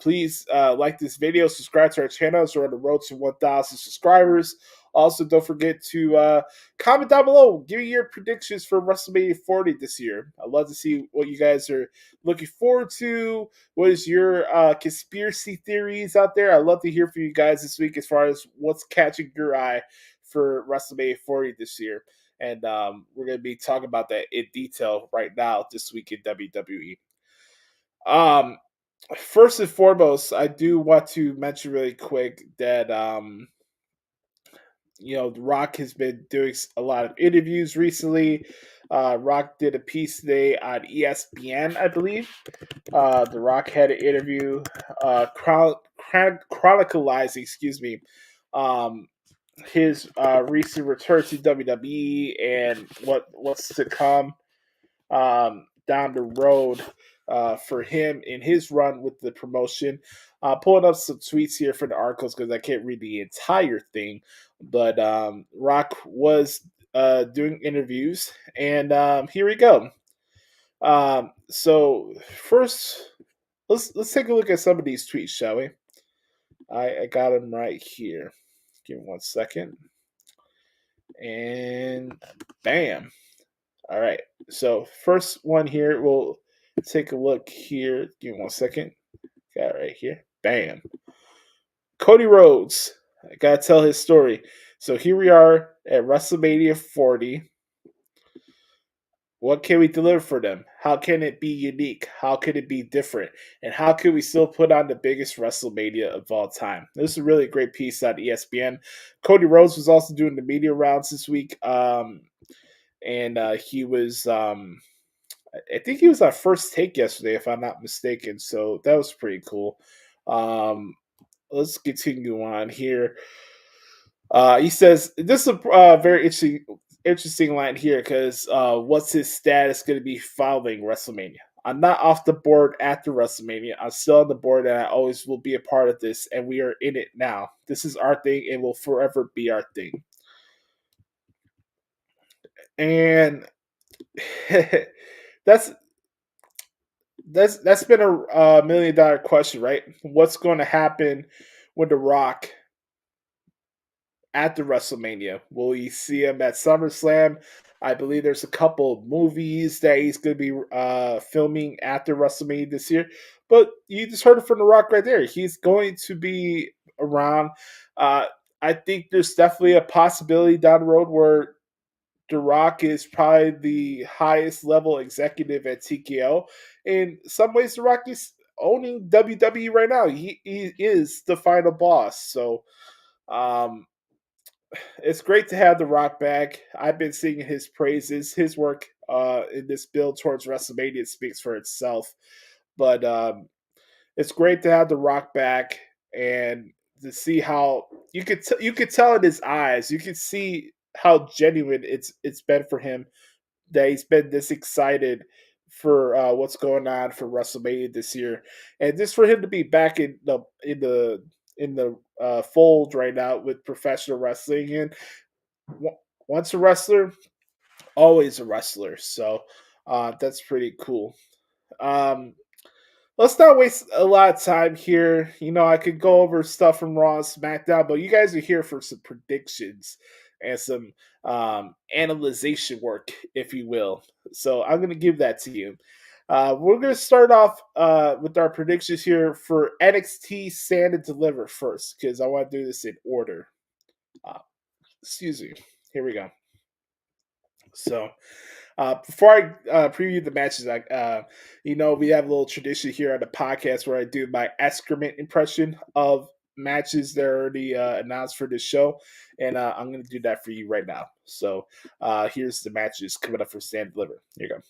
please like this video, subscribe to our channel, so we're on the road to 1,000 subscribers. Also, don't forget to comment down below, give me your predictions for WrestleMania 40 this year. I'd love to see what you guys are looking forward to. What is your conspiracy theories out there? I'd love to hear from you guys this week as far as what's catching your eye for WrestleMania 40 this year. And we're going to be talking about that in detail right now this week in WWE. First and foremost, I do want to mention really quick that, The Rock has been doing a lot of interviews recently. Rock did a piece today on ESPN, I believe. The Rock had an interview chronicalizing, his recent return to WWE and what's to come down the road for him in his run with the promotion. Pulling up some tweets here for the articles because I can't read the entire thing, but Rock was doing interviews, and here we go. So first, let's take a look at some of these tweets, shall we? I got them right here. Give me 1 second. And bam. All right. So first one here, we'll take a look here. Give me 1 second. Got it right here. Bam. Cody Rhodes. I got to tell his story. So here we are at WrestleMania 40. What can we deliver for them? How can it be unique? How can it be different? And how can we still put on the biggest WrestleMania of all time? This is a really great piece on ESPN. Cody Rhodes was also doing the media rounds this week. And he was, I think he was on First Take yesterday, if I'm not mistaken. So that was pretty cool. Let's continue on here. He says, this is a very interesting line here because what's his status going to be following WrestleMania? I'm not off the board after WrestleMania. I'm still on the board and I always will be a part of this, and we are in it now. This is our thing and will forever be our thing. And that's been a $1 million question, right? What's going to happen with The Rock at the WrestleMania? Will you see him at SummerSlam? I believe there's a couple of movies that he's going to be filming after WrestleMania this year. But you just heard it from The Rock right there. He's going to be around. I think there's definitely a possibility down the road where The Rock is probably the highest level executive at TKO. In some ways, The Rock is owning WWE right now. He is the final boss. So, it's great to have The Rock back. I've been singing his praises. His work in this build towards WrestleMania speaks for itself. But it's great to have The Rock back and to see how you could tell in his eyes. You could see how genuine it's been for him that he's been this excited for what's going on for WrestleMania this year, and just for him to be back in the fold right now with professional wrestling. And once a wrestler, always a wrestler. So that's pretty cool. Let's not waste a lot of time here. You know, I could go over stuff from Raw and SmackDown, but you guys are here for some predictions and some analyzation work, if you will. So I'm going to give that to you. We're going to start off with our predictions here for NXT Stand and Deliver first, because I want to do this in order. Excuse me. Here we go. So, before I preview the matches, we have a little tradition here on the podcast where I do my Excrement impression of matches that are already announced for this show, and I'm going to do that for you right now. So, here's the matches coming up for Stand and Deliver. Here you go.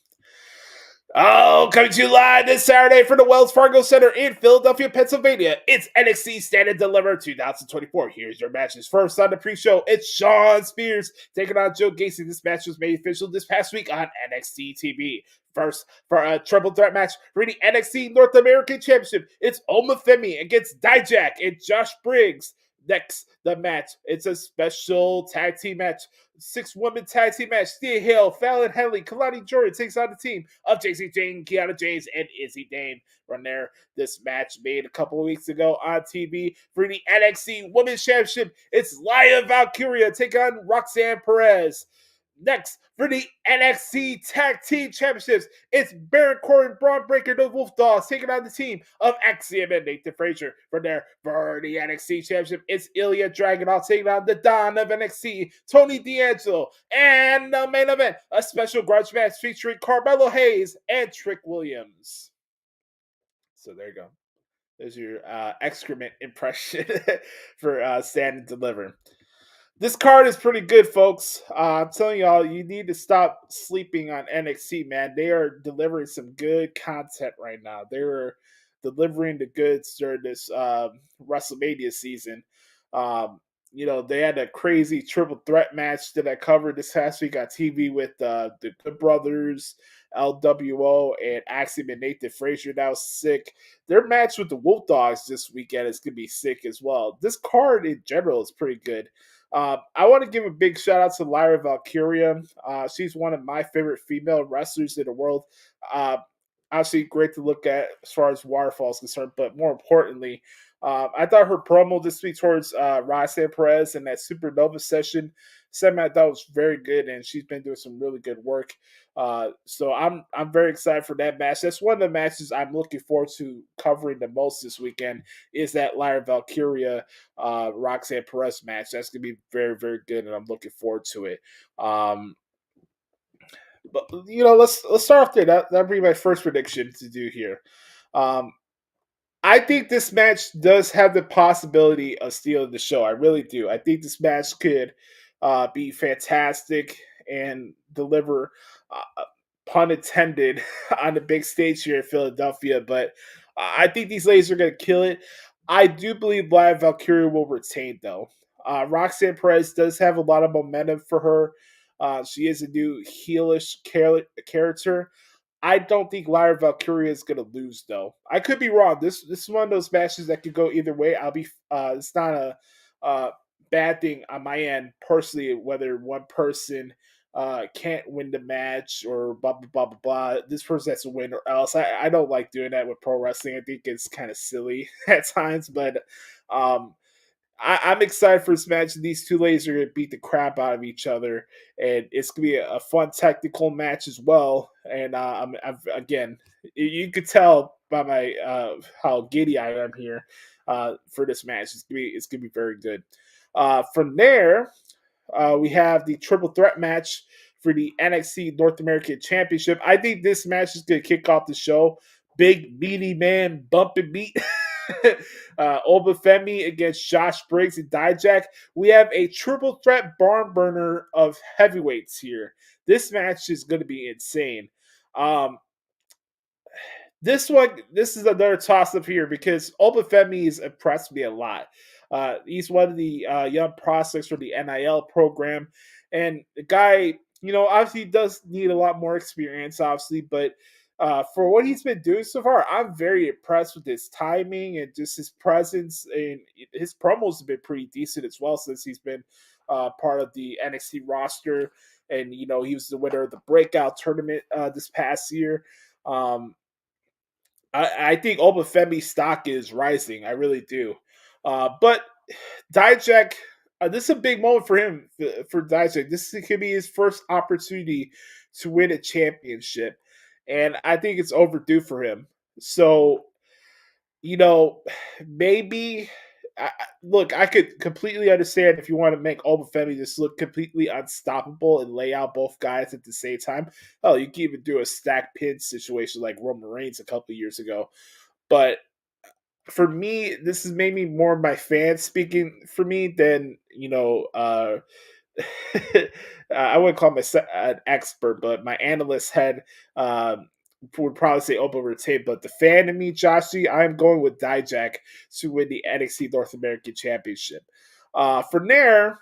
Oh, coming to you live this Saturday from the Wells Fargo Center in Philadelphia, Pennsylvania. It's NXT Stand and Deliver 2024. Here's your matches. First on the pre-show, it's Shawn Spears taking on Joe Gacy. This match was made official this past week on NXT TV. First, for a triple threat match for the NXT North American Championship, it's Oma Femi against Dijak and Josh Briggs. Next, the match. It's a special tag team match. 6-woman tag team match. Thea Hale, Fallon Henley, Kalani Jordan takes on the team of JC Jane, Kiana James, and Izzy Dane. From there, this match made a couple of weeks ago on TV for the NXT Women's Championship. It's Laya Valkyria taking on Roxanne Perez. Next, for the NXT Tag Team Championships, it's Baron Corbin, Braun Breaker, the Wolf Dogs taking on the team of Axiom and Nathan Frazier. From there, for the NXT Championship, it's Ilya Dragunov taking on the Don of NXT, Tony D'Angelo. And the main event, a special grudge match featuring Carmelo Hayes and Trick Williams. So there you go. There's your Excrement impression for Stand and Deliver. This card is pretty good, folks. I'm telling y'all, you need to stop sleeping on NXT, man. They are delivering some good content right now. They were delivering the goods during this WrestleMania season. They had a crazy triple threat match that I covered this past week on TV with the Good Brothers, LWO, and Axiom and Nathan Frazier. That was sick. Their match with the Wolf Dogs this weekend is going to be sick as well. This card in general is pretty good. I want to give a big shout out to Lyra Valkyria. She's one of my favorite female wrestlers in the world. Obviously, great to look at as far as Waterfall is concerned, but more importantly, I thought her promo this week towards Roxanne Perez and that Supernova session segment I thought was very good, and she's been doing some really good work. So I'm very excited for that match. That's one of the matches I'm looking forward to covering the most this weekend is that Lyra Valkyria Roxanne Perez match. That's gonna be very, very good, and I'm looking forward to it. But let's start off there. That'd be my first prediction to do here. I think this match does have the possibility of stealing the show. I really do. I think this match could be fantastic and deliver, pun intended, on the big stage here in Philadelphia. But I think these ladies are going to kill it. I do believe Live Valkyria will retain, though. Roxanne Perez does have a lot of momentum for her. She is a new heelish character. I don't think Lyra Valkyria is going to lose, though. I could be wrong. This is one of those matches that could go either way. It's not a bad thing on my end personally, whether one person can't win the match or blah blah blah blah blah. This person has to win or else. I don't like doing that with pro wrestling. I think it's kind of silly at times, but I'm excited for this match. These two ladies are going to beat the crap out of each other, and it's going to be a fun technical match as well. And again, you could tell by my how giddy I am here for this match. It's going to be very good. From there, we have the triple threat match for the NXT North American Championship. I think this match is going to kick off the show. Big meaty man bump and beat. Obafemi against Josh Briggs and Dijak. We have a triple threat barn burner of heavyweights here. This match is going to be insane. This is another toss up here because Obafemi has impressed me a lot. He's one of the young prospects for the NIL program, and the guy, obviously does need a lot more experience, obviously, but for what he's been doing so far, I'm very impressed with his timing and just his presence. And his promos have been pretty decent as well since he's been part of the NXT roster. And, he was the winner of the Breakout tournament this past year. I think Obafemi's stock is rising. I really do. But Dijak, this is a big moment for him, for Dijak. This could be his first opportunity to win a championship. And I think it's overdue for him. So, maybe look, I could completely understand if you want to make Obafemi just look completely unstoppable and lay out both guys at the same time. Oh, you can even do a stack pin situation like Roman Reigns a couple of years ago. But for me, this is maybe more my fans speaking for me than, I wouldn't call myself an expert, but my analyst head would probably say Opa retain. But the fan in me, Joshie, I'm going with Dijak to win the NXT North American Championship. From there,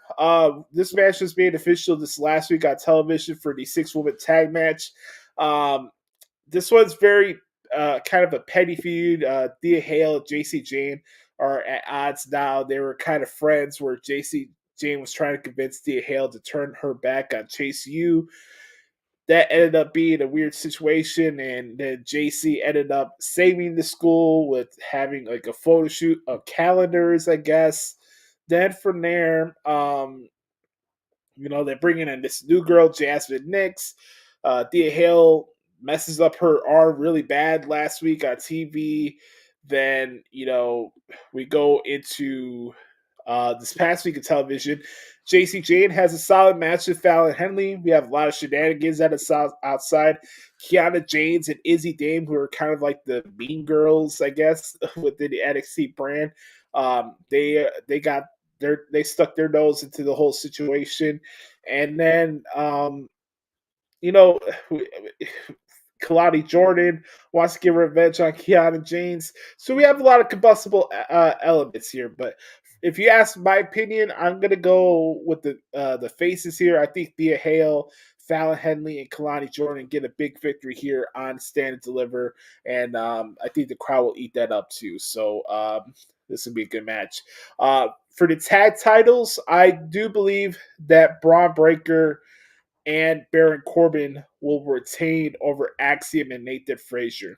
this match was made official this last week on television for the 6-woman tag match. This one's very kind of a petty feud. Thea Hale and JC Jane are at odds now. They were kind of friends where JC Jane was trying to convince Thea Hale to turn her back on Chase U. That ended up being a weird situation, and then JC ended up saving the school with having like a photo shoot of calendars, I guess. Then from there, they're bringing in this new girl, Jasmine Nix. Thea Hale messes up her arm really bad last week on TV. Then, we go into this past week of television. JC Jane has a solid match with Fallon Henley. We have a lot of shenanigans at the outside. Kiana James and Izzy Dame, who are kind of like the mean girls, I guess, within the NXT brand. They stuck their nose into the whole situation. And then, Kalani Jordan wants to get revenge on Kiana James. So we have a lot of combustible elements here. But if you ask my opinion, I'm going to go with the faces here. I think Thea Hale, Fallon Henley, and Kalani Jordan get a big victory here on Stand and Deliver. And I think the crowd will eat that up too. So this will be a good match. For the tag titles, I do believe that Braun Breaker and Baron Corbin will retain over Axiom and Nathan Frazier.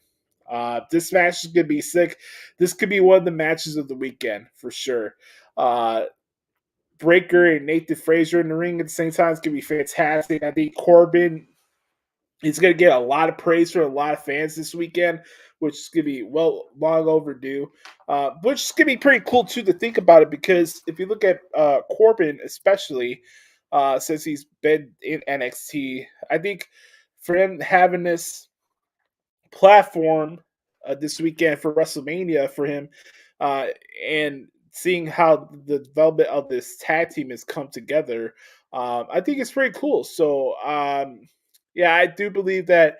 This match is going to be sick. This could be one of the matches of the weekend for sure. Breaker and Nathan Frazier in the ring at the same time is going to be fantastic. I think Corbin is going to get a lot of praise from a lot of fans this weekend, which is going to be long overdue. Which is going to be pretty cool too to think about it, because if you look at Corbin especially, since he's been in NXT, I think for him having this platform this weekend for WrestleMania for him, and seeing how the development of this tag team has come together, I think it's pretty cool. So, yeah, I do believe that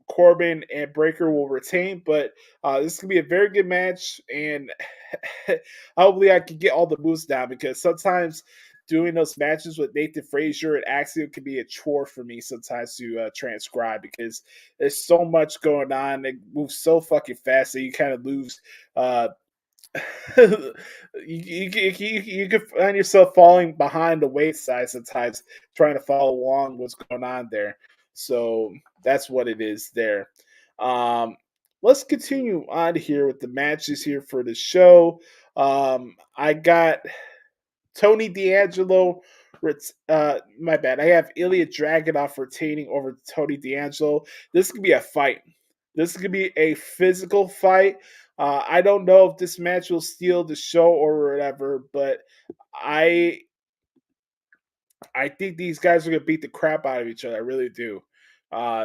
Corbin and Breaker will retain, but this is gonna be a very good match, and hopefully I can get all the moves down because sometimes doing those matches with Nathan Frazier and Axiom can be a chore for me sometimes to transcribe because there's so much going on. They move so fucking fast that you kind of lose. You can find yourself falling behind the weight size sometimes trying to follow along what's going on there. So that's what it is there. Let's continue on here with the matches here for the show. I got Tony D'Angelo, my bad. I have Ilya Dragunov retaining over Tony D'Angelo. This could be a fight. This could be a physical fight. I don't know if this match will steal the show or whatever, but I think these guys are gonna beat the crap out of each other. I really do.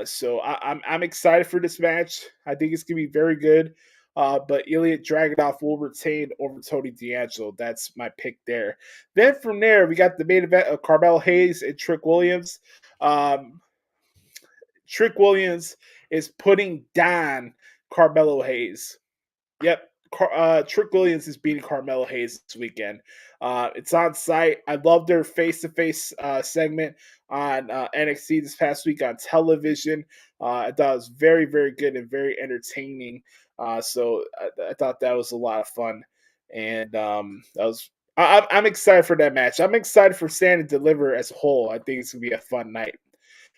So I'm excited for this match. I think it's gonna be very good. But Ilya Dragunov will retain over Tony D'Angelo. That's my pick there. Then from there, we got the main event of Carmelo Hayes and Trick Williams. Trick Williams is putting down Carmelo Hayes. Yep. Trick Williams is beating Carmelo Hayes this weekend. It's on site. I love their face-to-face segment on NXT this past week on television. I thought it was very, very good and very entertaining. So I thought that was a lot of fun, and I'm excited for that match. I'm excited for Stand and Deliver as a whole. I think it's gonna be a fun night.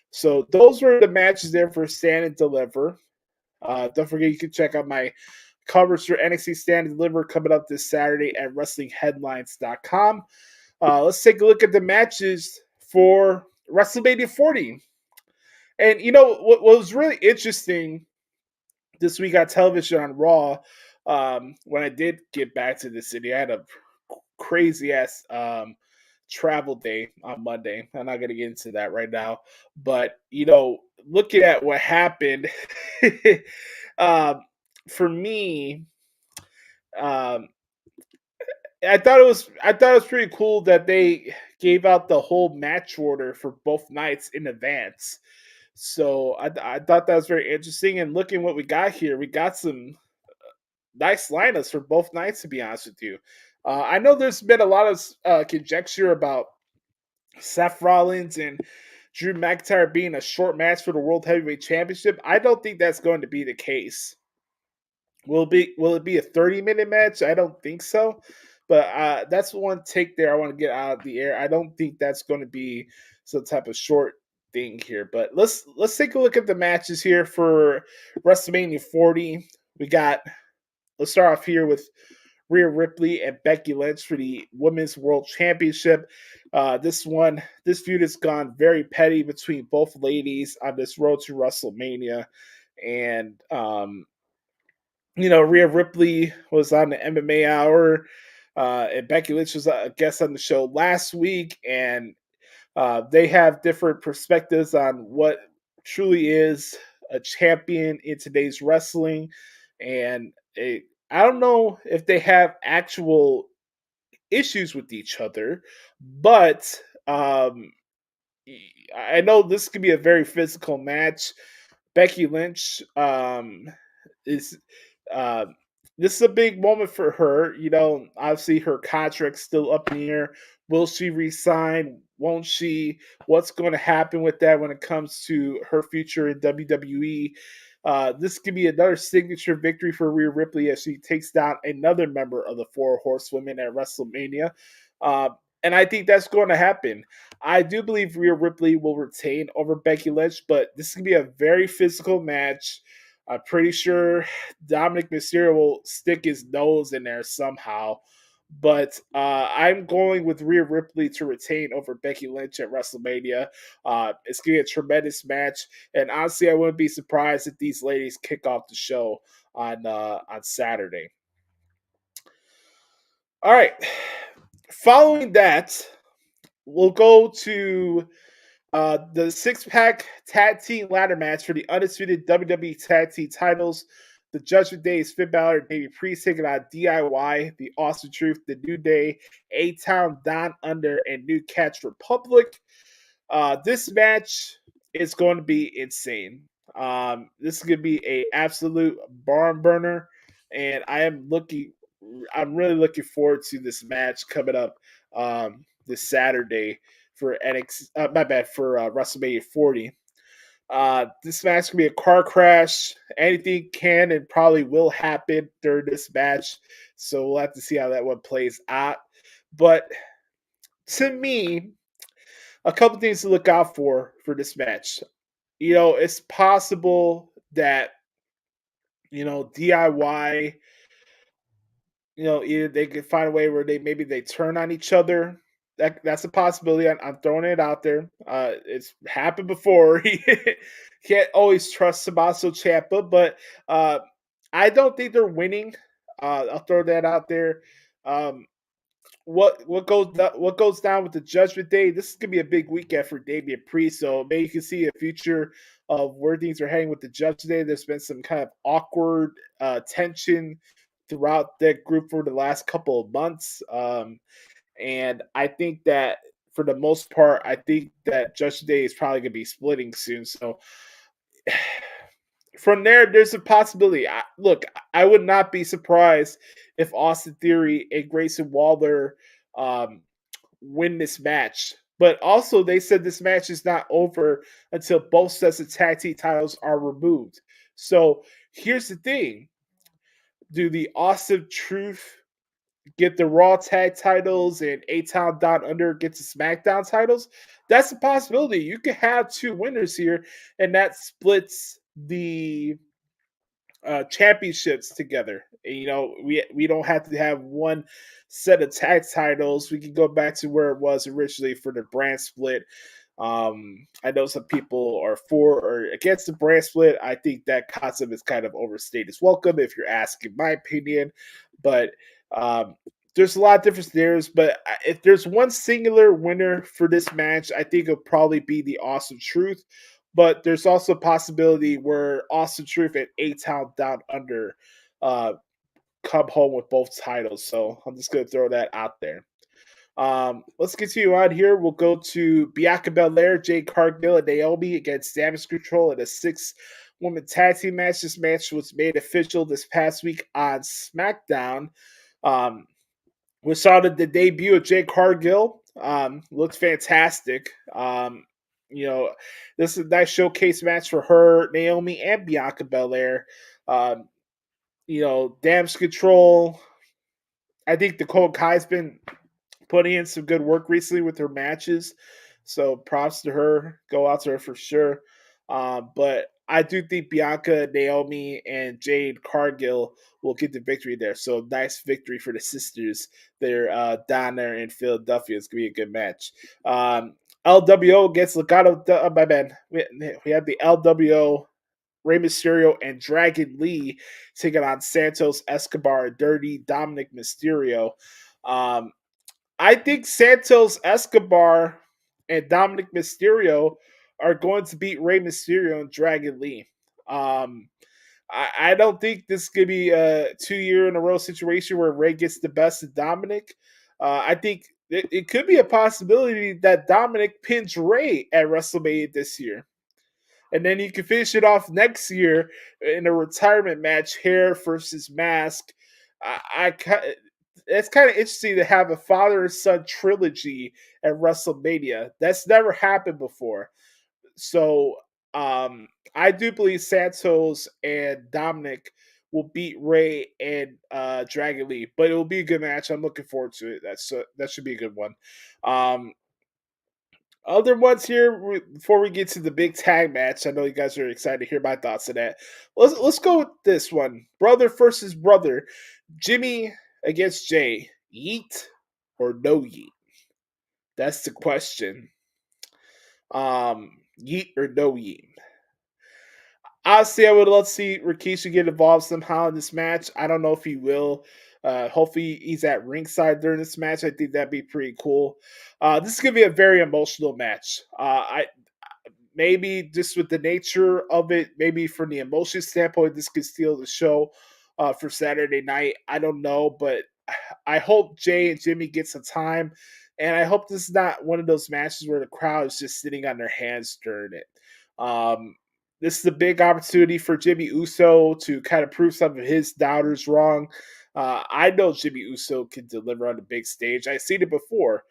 So those were the matches there for Stand and Deliver. Don't forget you can check out my coverage for NXT Stand and Deliver coming up this Saturday at WrestlingHeadlines.com. Let's take a look at the matches for WrestleMania 40. And you know what was really interesting this week on television on Raw, when I did get back to the city, I had a crazy ass travel day on Monday. I'm not going to get into that right now, but you know, looking at what happened, for me, um, I thought it was pretty cool that they gave out the whole match order for both nights in advance. So I thought that was very interesting. And looking what we got here, we got some nice lineups for both nights. To be honest with you, I know there's been a lot of conjecture about Seth Rollins and Drew McIntyre being a short match for the World Heavyweight Championship. I don't think that's going to be the case. Will it be a 30-minute match? I don't think so. But that's one take there I want to get out of the air. I don't think that's going to be some type of short thing here. But let's take a look at the matches here for WrestleMania 40. Let's start off here with Rhea Ripley and Becky Lynch for the Women's World Championship. This feud has gone very petty between both ladies on this road to WrestleMania. And you know, Rhea Ripley was on the MMA Hour, and Becky Lynch was a guest on the show last week, and they have different perspectives on what truly is a champion in today's wrestling. And I don't know if they have actual issues with each other, but I know this could be a very physical match. Becky Lynch is uh, this is a big moment for her. You know, obviously her contract's still up in the air. Will she resign? Won't she? What's going to happen with that when it comes to her future in WWE? This could be another signature victory for Rhea Ripley as she takes down another member of the Four Horsewomen at WrestleMania. And I think that's going to happen. I do believe Rhea Ripley will retain over Becky Lynch, but this is going to be a very physical match. I'm pretty sure Dominic Mysterio will stick his nose in there somehow. But I'm going with Rhea Ripley to retain over Becky Lynch at WrestleMania. It's going to be a tremendous match. And honestly, I wouldn't be surprised if these ladies kick off the show on Saturday. All right. Following that, we'll go to The six-pack tag team ladder match for the undisputed WWE tag team titles. The Judgment Day is Finn Balor and Davey Priest taking on DIY, The Awesome Truth, The New Day, A-Town, Down Under, and New Catch Republic. This match is going to be insane. This is going to be an absolute barn burner, and I'm really looking forward to this match coming up this Saturday for WrestleMania 40. This match can be a car crash. Anything can and probably will happen during this match, so we'll have to see how that one plays out. But to me, a couple things to look out for this match. It's possible that DIY, either they could find a way where they turn on each other. That's a possibility. I'm throwing it out there. It's happened before. Can't always trust Tommaso Ciampa, but I don't think they're winning. I'll throw that out there. What goes down with the Judgment Day? This is gonna be a big weekend for Damian Priest, so maybe you can see a future of where things are heading with the Judgment Day. There's been some kind of awkward tension throughout that group for the last couple of months, and I think that for the most part, I think that Judgment Day is probably gonna be splitting soon. So from there's a possibility. I would not be surprised if Austin Theory and Grayson Waller win this match. But also, they said this match is not over until both sets of tag team titles are removed. So here's the thing: do the Awesome Truth get the Raw tag titles and A-Town Down Under gets the SmackDown titles? That's a possibility. You could have two winners here, and that splits the championships together. We don't have to have one set of tag titles. We can go back to where it was originally for the brand split. I know some people are for or against the brand split. I think that concept is kind of overstated. It's welcome if you're asking my opinion, but there's a lot of different scenarios. But if there's one singular winner for this match, I think it'll probably be the Awesome Truth. But there's also a possibility where Awesome Truth and A-Town Down Under come home with both titles. So I'm just going to throw that out there. Let's continue on here. We'll go to Bianca Belair, Jade Cargill, and Naomi against Damage Control in a 6-woman tag team match. This match was made official this past week on SmackDown. We saw the debut of Jade Cargill. Looks fantastic. This is a nice showcase match for her, Naomi, and Bianca Belair. Damage Control. I think Dakota Kai's been putting in some good work recently with her matches, so props to her. Go out to her for sure. But I do think Bianca, Naomi, and Jade Cargill will get the victory there. So nice victory for the sisters. They're down there in Philadelphia. It's gonna be a good match. LWO against Legado. My man, we have the LWO, Rey Mysterio and Dragon Lee taking on Santos Escobar and Dirty Dominic Mysterio. I think Santos Escobar and Dominic Mysterio are going to beat Rey Mysterio and Dragon Lee. I don't think this could be a 2-year in a row situation where Rey gets the best of Dominic. I think it could be a possibility that Dominic pins Rey at WrestleMania this year. And then you can finish it off next year in a retirement match, hair versus mask. It's kind of interesting to have a father and son trilogy at WrestleMania. That's never happened before. So I do believe Santos and Dominic will beat Rey and Dragon Lee, but it will be a good match. I'm looking forward to it. That should be a good one. Other ones here before we get to the big tag match. I know you guys are excited to hear my thoughts on that. Let's go with this one: brother versus brother. Jimmy against Jay. Yeet or no yeet? That's the question. Yeet or no yeet? Honestly, I would love to see Rikishi get involved somehow in this match. I don't know if he will. Hopefully he's at ringside during this match. I think that'd be pretty cool. This is gonna be a very emotional match. I maybe just with the nature of it, maybe from the emotion standpoint, this could steal the show for Saturday night. I don't know, but I hope Jay and Jimmy get some time, and I hope this is not one of those matches where the crowd is just sitting on their hands during it. This is a big opportunity for Jimmy Uso to kind of prove some of his doubters wrong. I know Jimmy Uso can deliver on the big stage. I've seen it before.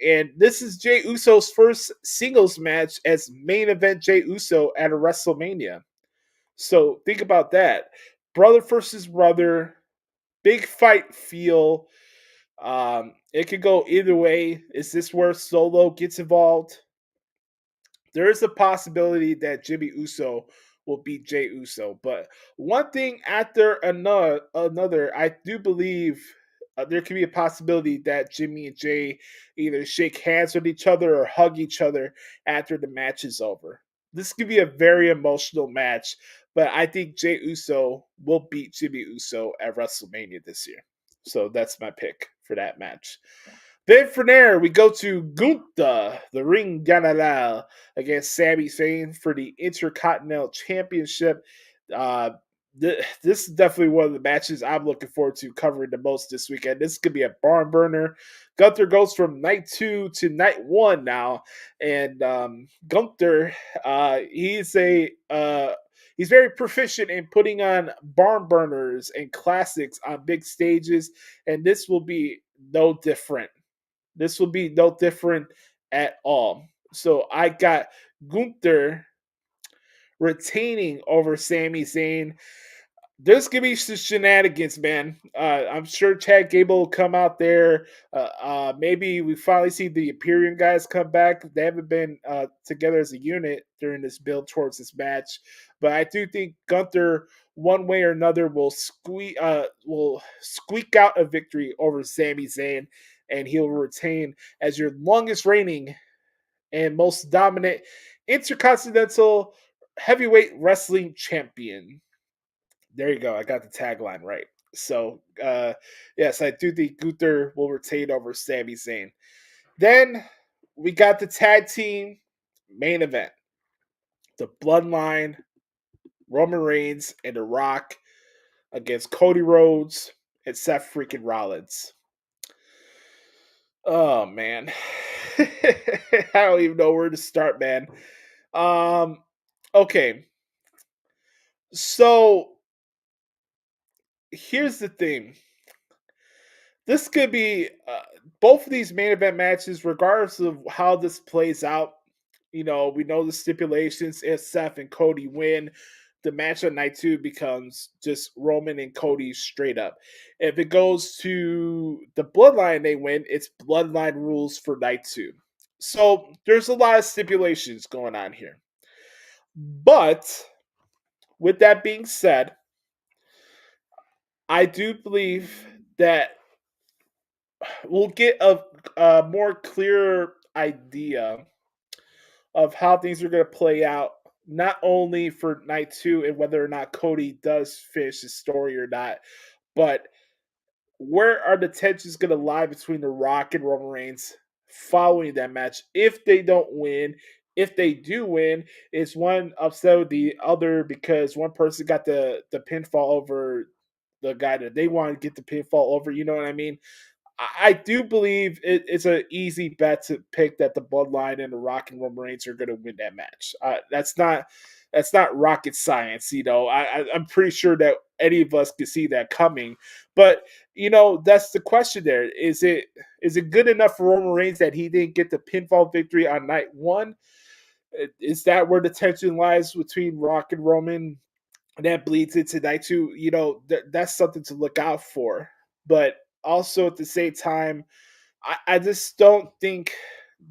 And this is Jey Uso's first singles match as main event Jey Uso at a WrestleMania. So think about that. Brother versus brother, big fight feel. It could go either way. Is this where Solo gets involved? There is a possibility that Jimmy Uso will beat Jey Uso. But one thing after another, I do believe there could be a possibility that Jimmy and Jay either shake hands with each other or hug each other after the match is over. This could be a very emotional match, but I think Jey Uso will beat Jimmy Uso at WrestleMania this year. So that's my pick for that match. Then from there, we go to Gunther, the Ring General, against Sami Zayn for the Intercontinental Championship. This is definitely one of the matches I'm looking forward to covering the most this weekend. This could be a barn burner. Gunther goes from night 2 to night 1 now, and Gunther, he's very proficient in putting on barn burners and classics on big stages, and this will be no different. This will be no different at all. So I got Gunther retaining over Sami Zayn. There's gonna be some shenanigans, man. I'm sure Chad Gable will come out there. Maybe we finally see the Imperium guys come back. They haven't been together as a unit during this build towards this match, but I do think Gunther, one way or another, will squeak out a victory over Sami Zayn, and he'll retain as your longest reigning and most dominant Intercontinental Heavyweight Wrestling Champion. There you go. I got the tagline right. So, yes, I do think Gunther will retain over Sami Zayn. Then we got the tag team main event. The Bloodline, Roman Reigns, and The Rock against Cody Rhodes and Seth freaking Rollins. Oh, man. I don't even know where to start, man. Okay. So, here's the thing. This could be both of these main event matches, regardless of how this plays out. You know, we know the stipulations. If Seth and Cody win, the match on night 2 becomes just Roman and Cody straight up. If it goes to the Bloodline, they win. It's Bloodline rules for night 2. So there's a lot of stipulations going on here. But with that being said, I do believe that we'll get a more clear idea of how things are going to play out, not only for night 2 and whether or not Cody does finish his story or not, but where are the tensions going to lie between The Rock and Roman Reigns following that match if they don't win. If they do win, is one upset with the other because one person got the pinfall over the guy that they want to get the pinfall over. You know what I mean? I do believe it's an easy bet to pick that the Bloodline and the Rock and Roman Reigns are going to win that match. That's not rocket science, you know. I'm pretty sure that any of us could see that coming. But you know, that's the question. There is it good enough for Roman Reigns that he didn't get the pinfall victory on night 1? Is that where the tension lies between Rock and Roman? And that bleeds into night 2. You know, that's something to look out for. But also at the same time, I just don't think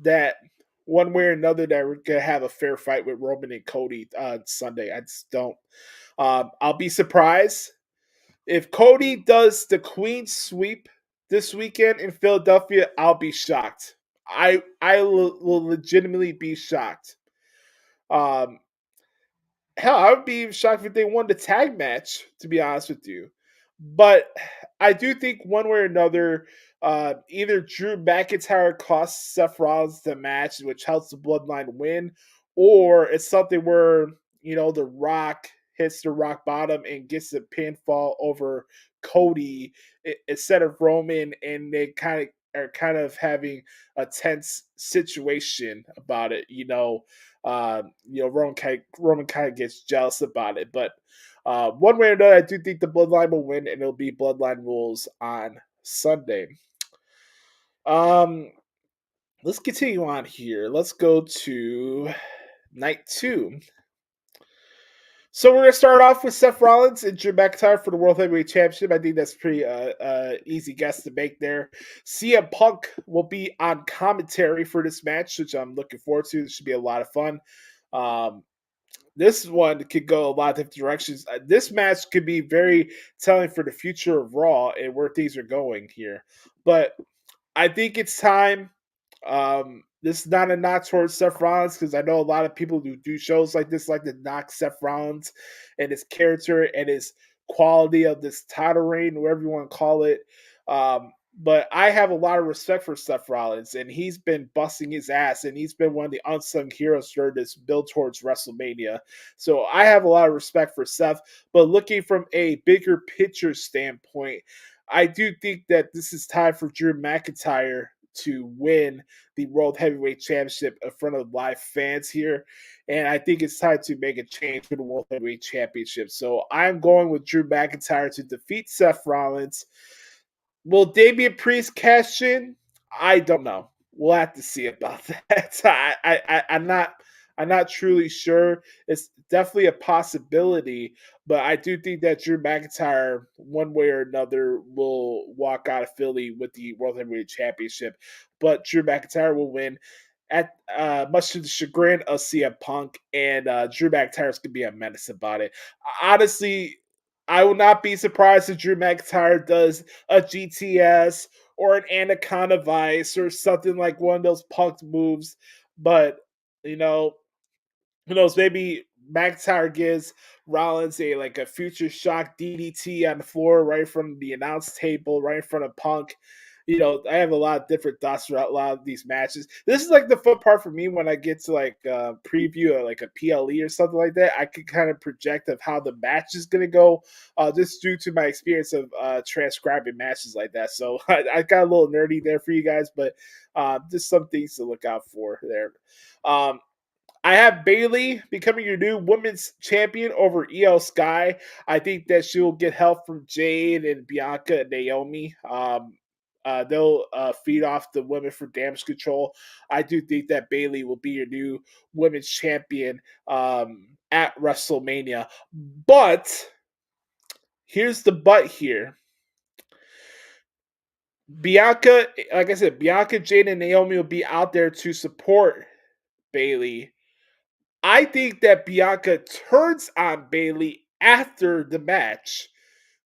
that one way or another that we're gonna have a fair fight with Roman and Cody on Sunday. I just don't. I'll be surprised if Cody does the Queen sweep this weekend in Philadelphia. I'll be shocked. I will legitimately be shocked. Hell, I would be even shocked if they won the tag match, to be honest with you. But I do think one way or another, either Drew McIntyre costs Seth Rollins the match, which helps the Bloodline win, or it's something where, The Rock hits the rock bottom and gets a pinfall over Cody instead of Roman, and they kind of having a tense situation about it. Roman kind of gets jealous about it, but one way or another, I do think the Bloodline will win, and it'll be Bloodline rules on Sunday. Let's continue on here. Let's go to night 2. So we're gonna start off with Seth Rollins and Drew McIntyre for the World Heavyweight Championship. I think that's pretty easy guess to make there. CM Punk will be on commentary for this match, which I'm looking forward to. This should be a lot of fun. This one could go a lot of different directions. This match could be very telling for the future of Raw and where things are going here. But I think it's time. This is not a knock towards Seth Rollins, because I know a lot of people who do shows like this like to knock Seth Rollins and his character and his quality of this title reign, whatever you want to call it. But I have a lot of respect for Seth Rollins, and he's been busting his ass, and he's been one of the unsung heroes for this build towards WrestleMania. So I have a lot of respect for Seth, but looking from a bigger picture standpoint, I do think that this is time for Drew McIntyre to win the World Heavyweight Championship in front of live fans here. And I think it's time to make a change for the World Heavyweight Championship. So I'm going with Drew McIntyre to defeat Seth Rollins. Will Damian Priest cash in? I don't know. We'll have to see about that. I'm not truly sure. It's definitely a possibility, but I do think that Drew McIntyre, one way or another, will walk out of Philly with the World Heavyweight Championship. But Drew McIntyre will win, at much to the chagrin of CM Punk, and Drew McIntyre is going to be a menace about it. Honestly, I will not be surprised if Drew McIntyre does a GTS or an Anaconda Vice or something like one of those Punk moves. But, who knows, maybe McIntyre gives Rollins a future shock DDT on the floor right in front of the announce table, right in front of Punk. I have a lot of different thoughts throughout a lot of these matches. This is the fun part for me when I get to preview a PLE or something like that. I can kind of project of how the match is going to go, just due to my experience of transcribing matches like that. So I got a little nerdy there for you guys, but just some things to look out for there. I have Bayley becoming your new women's champion over Io Sky. I think that she will get help from Jade and Bianca and Naomi. They'll feed off the women for Damage Control. I do think that Bayley will be your new women's champion at WrestleMania. But here's the but here. Bianca, like I said, Bianca, Jade, and Naomi will be out there to support Bayley. I think that Bianca turns on Bayley after the match.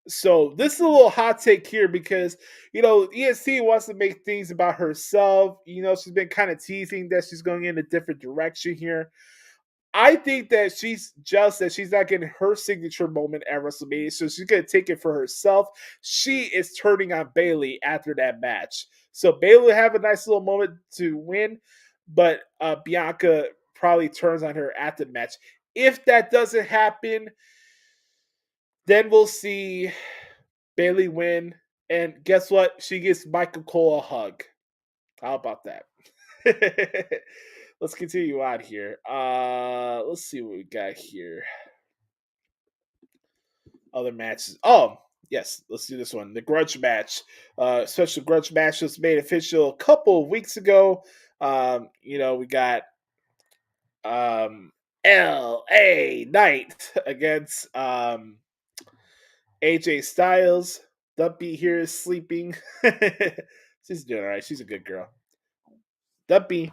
So this is a little hot take here because, EST wants to make things about herself. She's been kind of teasing that she's going in a different direction here. I think that she's jealous that she's not getting her signature moment at WrestleMania, so she's going to take it for herself. She is turning on Bayley after that match. So Bayley will have a nice little moment to win, but Bianca probably turns on her at the match. If that doesn't happen, then we'll see Bayley win. And guess what? She gives Michael Cole a hug. How about that? Let's continue on here. Let's see what we got here. Other matches. Oh, yes. Let's do this one. The grudge match. Special grudge match was made official a couple of weeks ago. We got LA Knight against AJ Styles. Dumpy here is sleeping. She's doing all right. She's a good girl. Dumpy.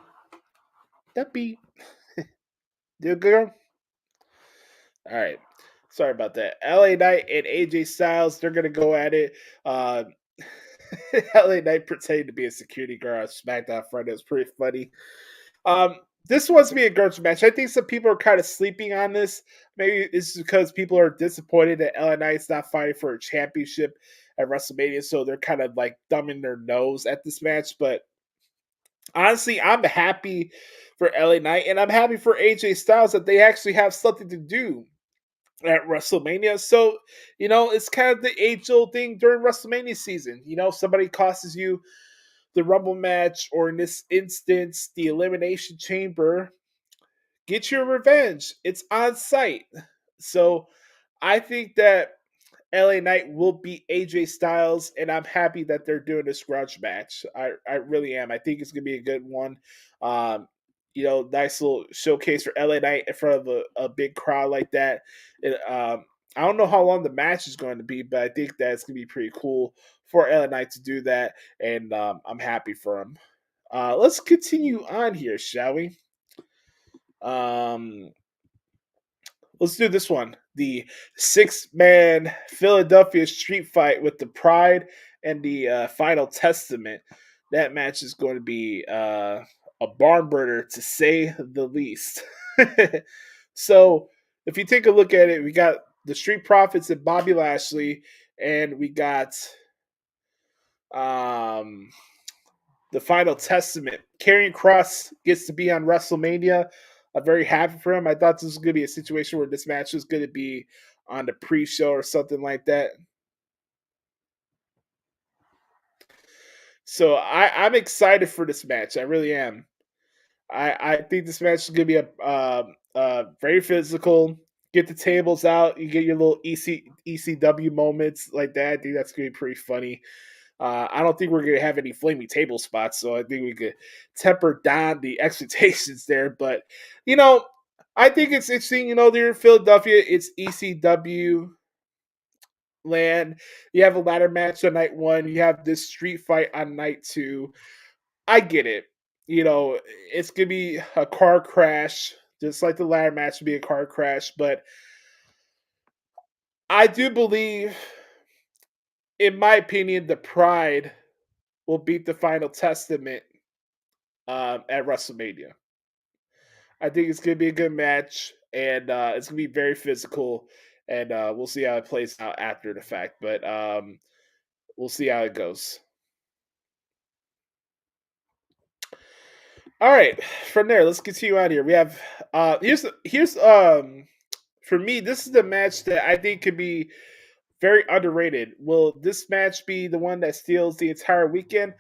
You a girl? All right. Sorry about that. LA Knight and AJ Styles, they're going to go at it. LA Knight pretending to be a security guard on SmackDAHN Friday. It was pretty funny. this wants to be a grudge match. I think some people are kind of sleeping on this. Maybe it's because people are disappointed that LA Knight's not fighting for a championship at WrestleMania, so they're kind of like thumbing their nose at this match. But honestly, I'm happy for LA Knight, and I'm happy for AJ Styles that they actually have something to do at WrestleMania. So, it's kind of the age-old thing during WrestleMania season. Somebody costs you the Rumble match, or in this instance, the Elimination Chamber. Get your revenge. It's on site. So I think that LA Knight will beat AJ Styles, and I'm happy that they're doing this grudge match. I really am. I think it's gonna be a good one. Nice little showcase for LA Knight in front of a big crowd like that. I don't know how long the match is going to be, but I think that it's gonna be pretty cool for LA Knight to do that, and I'm happy for him. Let's continue on here, shall we? Let's do this one. The 6-man Philadelphia street fight with the Pride and the Final Testament. That match is going to be a barn burner, to say the least. So, if you take a look at it, we got the Street Profits and Bobby Lashley, and we got the Final Testament. Karrion Kross gets to be on WrestleMania. I'm very happy for him. I thought this was going to be a situation where this match was going to be on the pre-show or something like that. So I'm excited for this match. I really am. I think this match is going to be very physical. Get the tables out. You get your little ECW moments like that. I think that's going to be pretty funny. I don't think we're going to have any flaming table spots, so I think we could temper down the expectations there. But, I think it's interesting. They're in Philadelphia. It's ECW land. You have a ladder match on night 1. You have this street fight on night 2. I get it. It's going to be a car crash, just like the ladder match would be a car crash. But I do believe, in my opinion, the Pride will beat the Final Testament at WrestleMania. I think it's going to be a good match, and it's going to be very physical, and we'll see how it plays out after the fact. But we'll see how it goes. All right, from there, let's continue on here. We have here's for me, this is the match that I think could be very underrated. Will this match be the one that steals the entire weekend?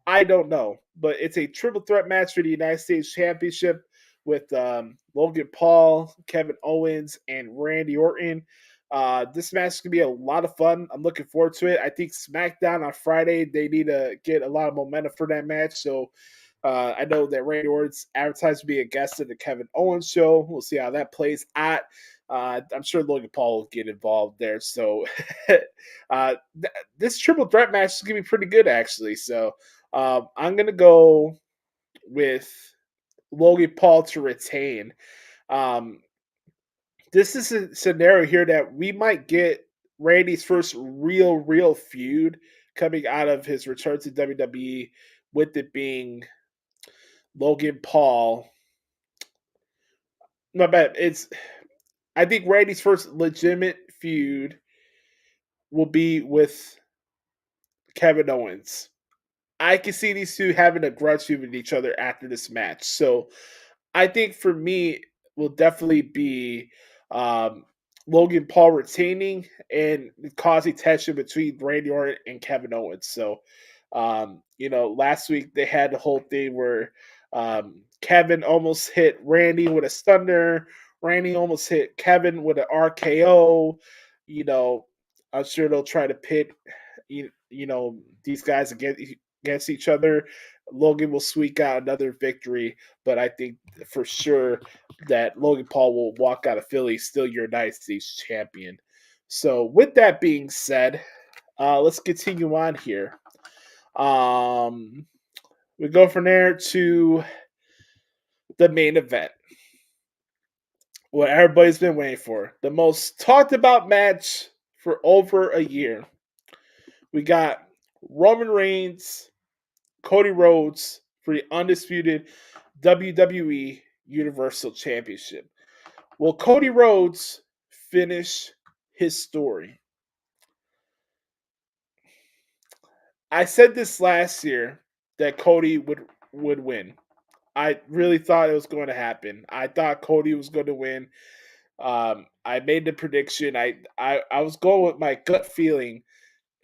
I don't know, but it's a triple threat match for the United States Championship with Logan Paul, Kevin Owens, and Randy Orton. This match is going to be a lot of fun. I'm looking forward to it. I think SmackDAHN on Friday, they need to get a lot of momentum for that match. So I know that Randy Orton's advertised to be a guest at the Kevin Owens show. We'll see how that plays out. I'm sure Logan Paul will get involved there. So this triple threat match is going to be pretty good, actually. So I'm going to go with Logan Paul to retain. This is a scenario here that we might get Randy's first real feud coming out of his return to WWE, with it being Logan Paul. My bad. I think Randy's first legitimate feud will be with Kevin Owens. I can see these two having a grudge feud with each other after this match. So I think for me, will definitely be Logan Paul retaining and causing tension between Randy Orton and Kevin Owens. So, last week they had the whole thing where Kevin almost hit Randy with a stunner. Randy almost hit Kevin with an RKO. I'm sure they'll try to pit, these guys against each other. Logan will squeak out another victory, but I think for sure that Logan Paul will walk out of Philly still your United States champion. So with that being said, let's continue on here. We go from there to the main event. What everybody's been waiting for. The most talked about match for over a year. We got Roman Reigns, Cody Rhodes for the undisputed WWE Universal Championship. Will Cody Rhodes finish his story? I said this last year that Cody would win. I really thought it was going to happen. I thought Cody was going to win. I made the prediction. I was going with my gut feeling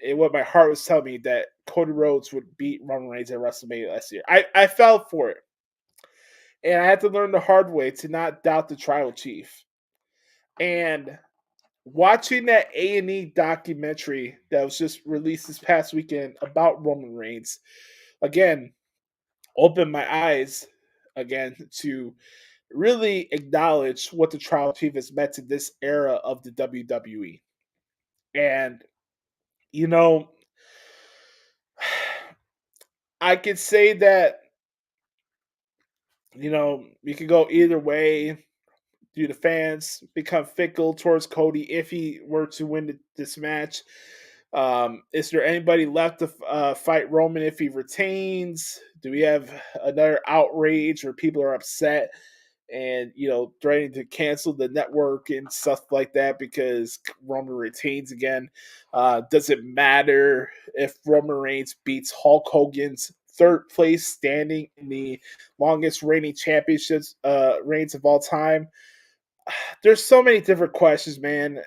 and what my heart was telling me that Cody Rhodes would beat Roman Reigns at WrestleMania last year. I fell for it. And I had to learn the hard way to not doubt the tribal chief. And watching that A&E documentary that was just released this past weekend about Roman Reigns, again, opened my eyes again to really acknowledge what the tribal chief has meant to this era of the WWE. And, you know, I could say that, you know, you could go either way. Do the fans become fickle towards Cody if he were to win this match? Is there anybody left to fight Roman if he retains? Do we have another outrage where people are upset and, you know, threatening to cancel the network and stuff like that because Roman retains again? Does it matter if Roman Reigns beats Hulk Hogan's third place standing in the longest reigning championships reigns of all time? There's so many different questions, man.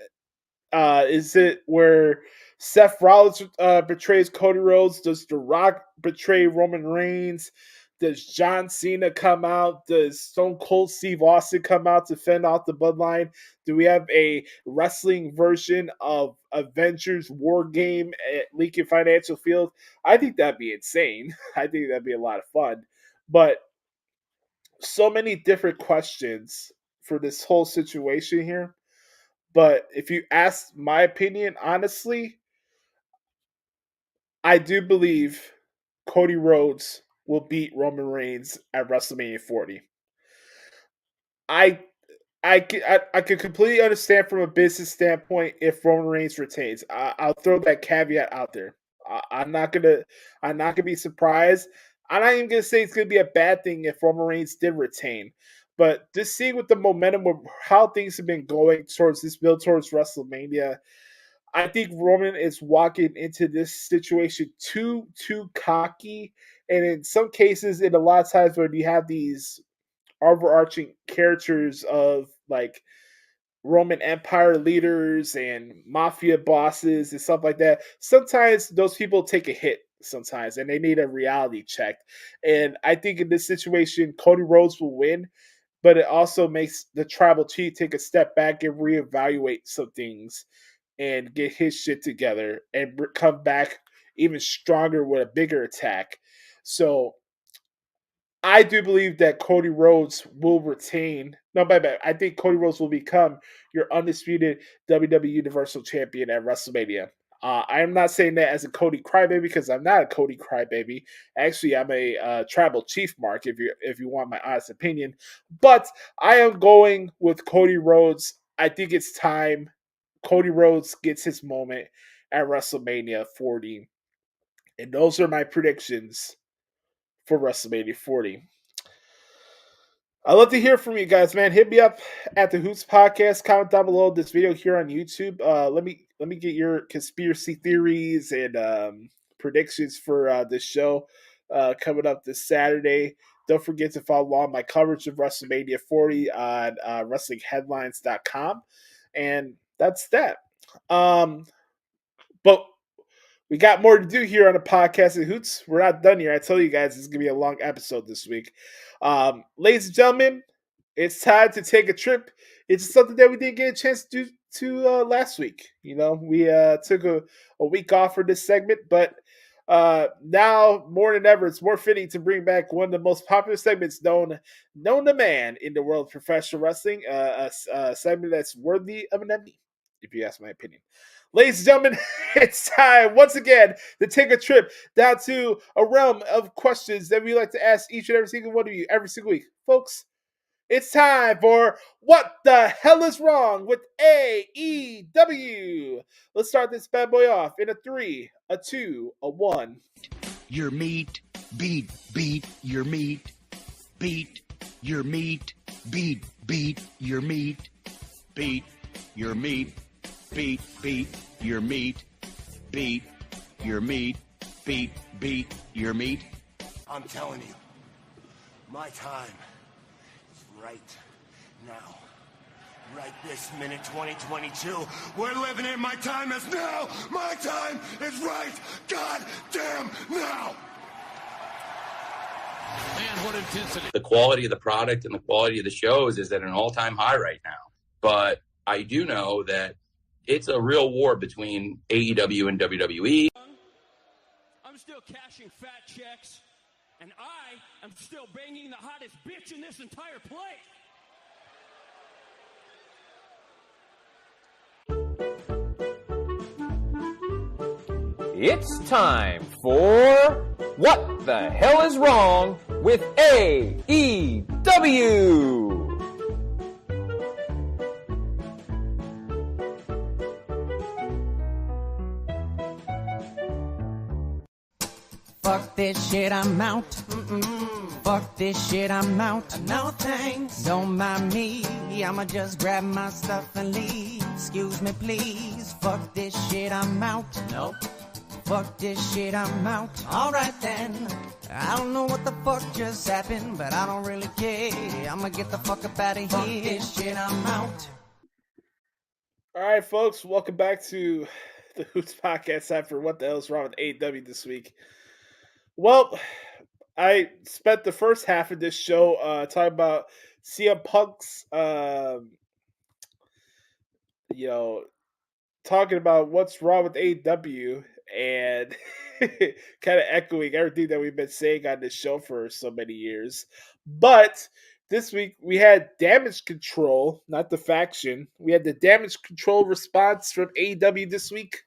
Is it where Seth Rollins betrays Cody Rhodes? Does The Rock betray Roman Reigns? Does John Cena come out? Does Stone Cold Steve Austin come out to fend off the bloodline? Do we have a wrestling version of Avengers War Game at Lincoln Financial Field? I think that'd be insane. I think that'd be a lot of fun. But so many different questions for this whole situation here. But if you ask my opinion, honestly, I do believe Cody Rhodes will beat Roman Reigns at WrestleMania 40. I could completely understand from a business standpoint if Roman Reigns retains. I'll throw that caveat out there. I'm not gonna be surprised. I'm not even gonna say it's gonna be a bad thing if Roman Reigns did retain. But just seeing with the momentum of how things have been going towards this build towards WrestleMania, I think Roman is walking into this situation too cocky. And in some cases, in a lot of times when you have these overarching characters of like Roman Empire leaders and mafia bosses and stuff like that, sometimes those people take a hit sometimes and they need a reality check. And I think in this situation, Cody Rhodes will win, but it also makes the tribal chief take a step back and reevaluate some things and get his shit together and come back even stronger with a bigger attack. So I do believe that Cody Rhodes will retain. No, bad. I think Cody Rhodes will become your undisputed WWE Universal Champion at WrestleMania. I am not saying that as a Cody crybaby because I'm not a Cody crybaby. Actually, I'm a tribal chief, Mark. If you want my honest opinion, but I am going with Cody Rhodes. I think it's time Cody Rhodes gets his moment at WrestleMania 40, and those are my predictions for WrestleMania 40. I'd love to hear from you guys, man. Hit me up at the Hoots Podcast. Comment down below this video here on YouTube. Let me get your conspiracy theories and predictions for this show coming up this Saturday. Don't forget to follow along my coverage of WrestleMania 40 on WrestlingHeadlines.com. And that's that. But we got more to do here on the podcast at Hoots. We're not done here. I tell you guys, it's going to be a long episode this week. Ladies and gentlemen, it's time to take a trip. It's something that we didn't get a chance to do last week. You know, we took a week off for this segment, but now more than ever, it's more fitting to bring back one of the most popular segments known to man in the world of professional wrestling, a segment that's worthy of an Emmy, if you ask my opinion. Ladies and gentlemen, it's time once again to take a trip down to a realm of questions that we like to ask each and every single one of you every single week. Folks, it's time for What the Hell is Wrong with AEW? Let's start this bad boy off in a 3, a 2, a 1. Your meat, beat your meat, beat your meat, Beat your meat. Beat your meat. Beat your meat. Beat your meat. Beat your meat. I'm telling you, my time is right now. Right this minute, 2022. We're living it. My time is now. My time is right goddamn now. Man, what intensity. The quality of the product and the quality of the shows is at an all-time high right now. But I do know that it's a real war between AEW and WWE. I'm still cashing fat checks, and I am still banging the hottest bitch in this entire place. It's time for What the Hell is Wrong with AEW? Fuck this shit, I'm out. Fuck this shit, I'm out. No thanks. Don't mind me. I'ma just grab my stuff and leave. Excuse me, please. Fuck this shit, I'm out. Nope. Fuck this shit, I'm out. Alright then. I don't know what the fuck just happened, but I don't really care. I'ma get the fuck up out of here. Fuck this shit, I'm out. All right, folks, welcome back to the Hoots Podcast after What the Hell is Wrong with AEW this week. Well, I spent the first half of this show talking about CM Punk's, talking about what's wrong with AEW and kind of echoing everything that we've been saying on this show for so many years. But this week we had Damage Control, not the faction. We had the Damage Control response from AEW this week.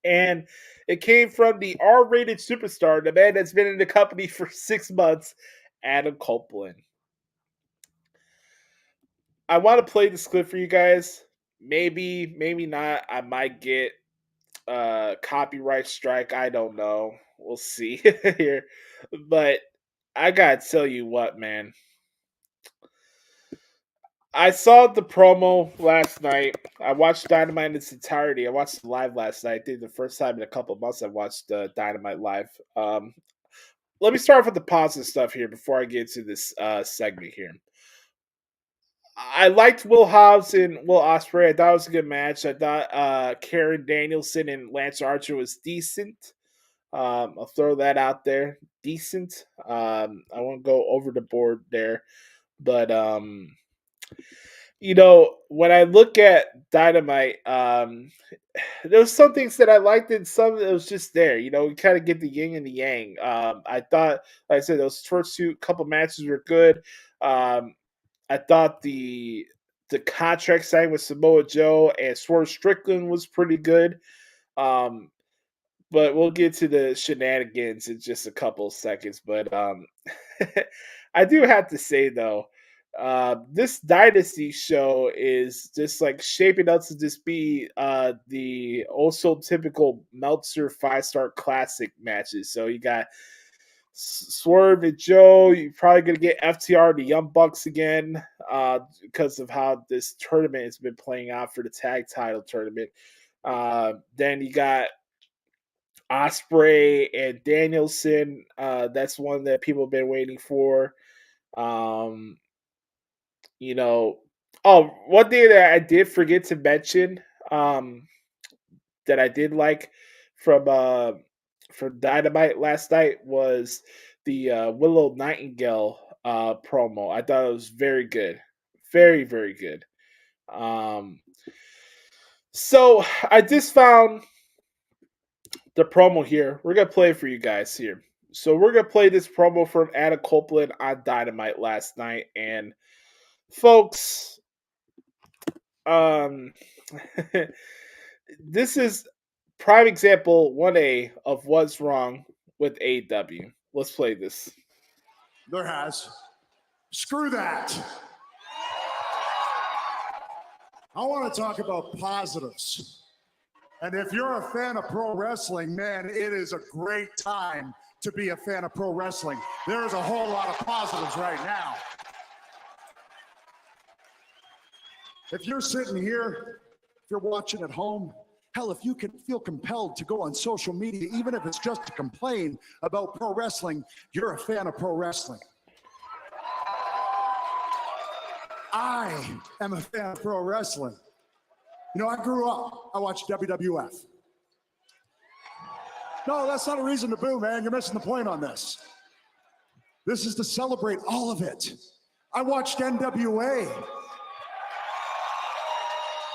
And it came from the R-rated superstar, the man that's been in the company for 6 months, Adam Copeland. I want to play this clip for you guys. Maybe, maybe not. I might get a copyright strike. I don't know. We'll see here. But I got to tell you what, man. I saw the promo last night. I watched Dynamite in its entirety. I watched it live last night. I think the first time in a couple of months I watched Dynamite live. Let me start off with the positive stuff here before I get into this segment here. I liked Will Hobbs and Will Ospreay. I thought it was a good match. I thought Karen Danielson and Lance Archer was decent. I'll throw that out there. Decent. I won't go over the board there. But when I look at Dynamite, there's some things that I liked and some that was just there. You kind of get the yin and the yang. I thought, like I said, those first couple matches were good. I thought the contract signing with Samoa Joe and Swerve Strickland was pretty good. But we'll get to the shenanigans in just a couple of seconds. But I do have to say, though, this Dynasty show is just like shaping up to just be the also typical Meltzer 5-star classic matches. So you got Swerve and Joe. You're probably going to get FTR and the Young Bucks again because of how this tournament has been playing out for the tag title tournament. Then you got Ospreay and Danielson. That's one that people have been waiting for. One thing that I did forget to mention that I did like from Dynamite last night was the Willow Nightingale promo. I thought it was very good. Very, very good. So I just found the promo here. We're going to play it for you guys here. So we're going to play this promo from Adam Copeland on Dynamite last night. And folks, this is prime example 1A of what's wrong with AEW. Let's play this. There has. Screw that. I want to talk about positives. And if you're a fan of pro wrestling, man, it is a great time to be a fan of pro wrestling. There's a whole lot of positives right now. If you're sitting here, if you're watching at home, hell, if you can feel compelled to go on social media, even if it's just to complain about pro wrestling, you're a fan of pro wrestling. I am a fan of pro wrestling. You know, I grew up, I watched WWF. No, that's not a reason to boo, man. You're missing the point on this. This is to celebrate all of it. I watched NWA.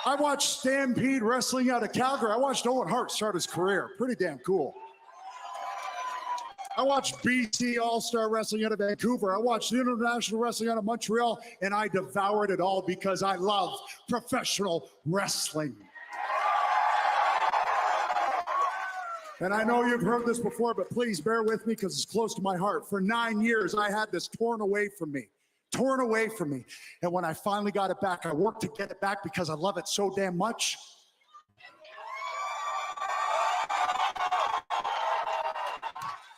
I watched Stampede Wrestling out of Calgary. I watched Owen Hart start his career. Pretty damn cool. I watched BC All-Star Wrestling out of Vancouver. I watched International Wrestling out of Montreal, and I devoured it all because I love professional wrestling. And I know you've heard this before, but please bear with me because it's close to my heart. For 9 years, I had this torn away from me. And when I finally got it back, I worked to get it back because I love it so damn much.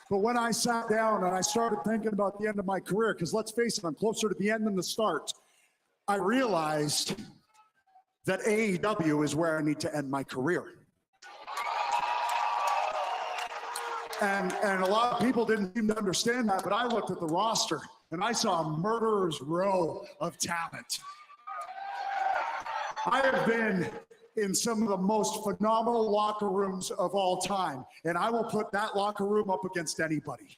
But when I sat down and I started thinking about the end of my career, because let's face it, I'm closer to the end than the start, I realized that AEW is where I need to end my career. And a lot of people didn't seem to understand that, but I looked at the roster and I saw a murderer's row of talent. I have been in some of the most phenomenal locker rooms of all time, and I will put that locker room up against anybody.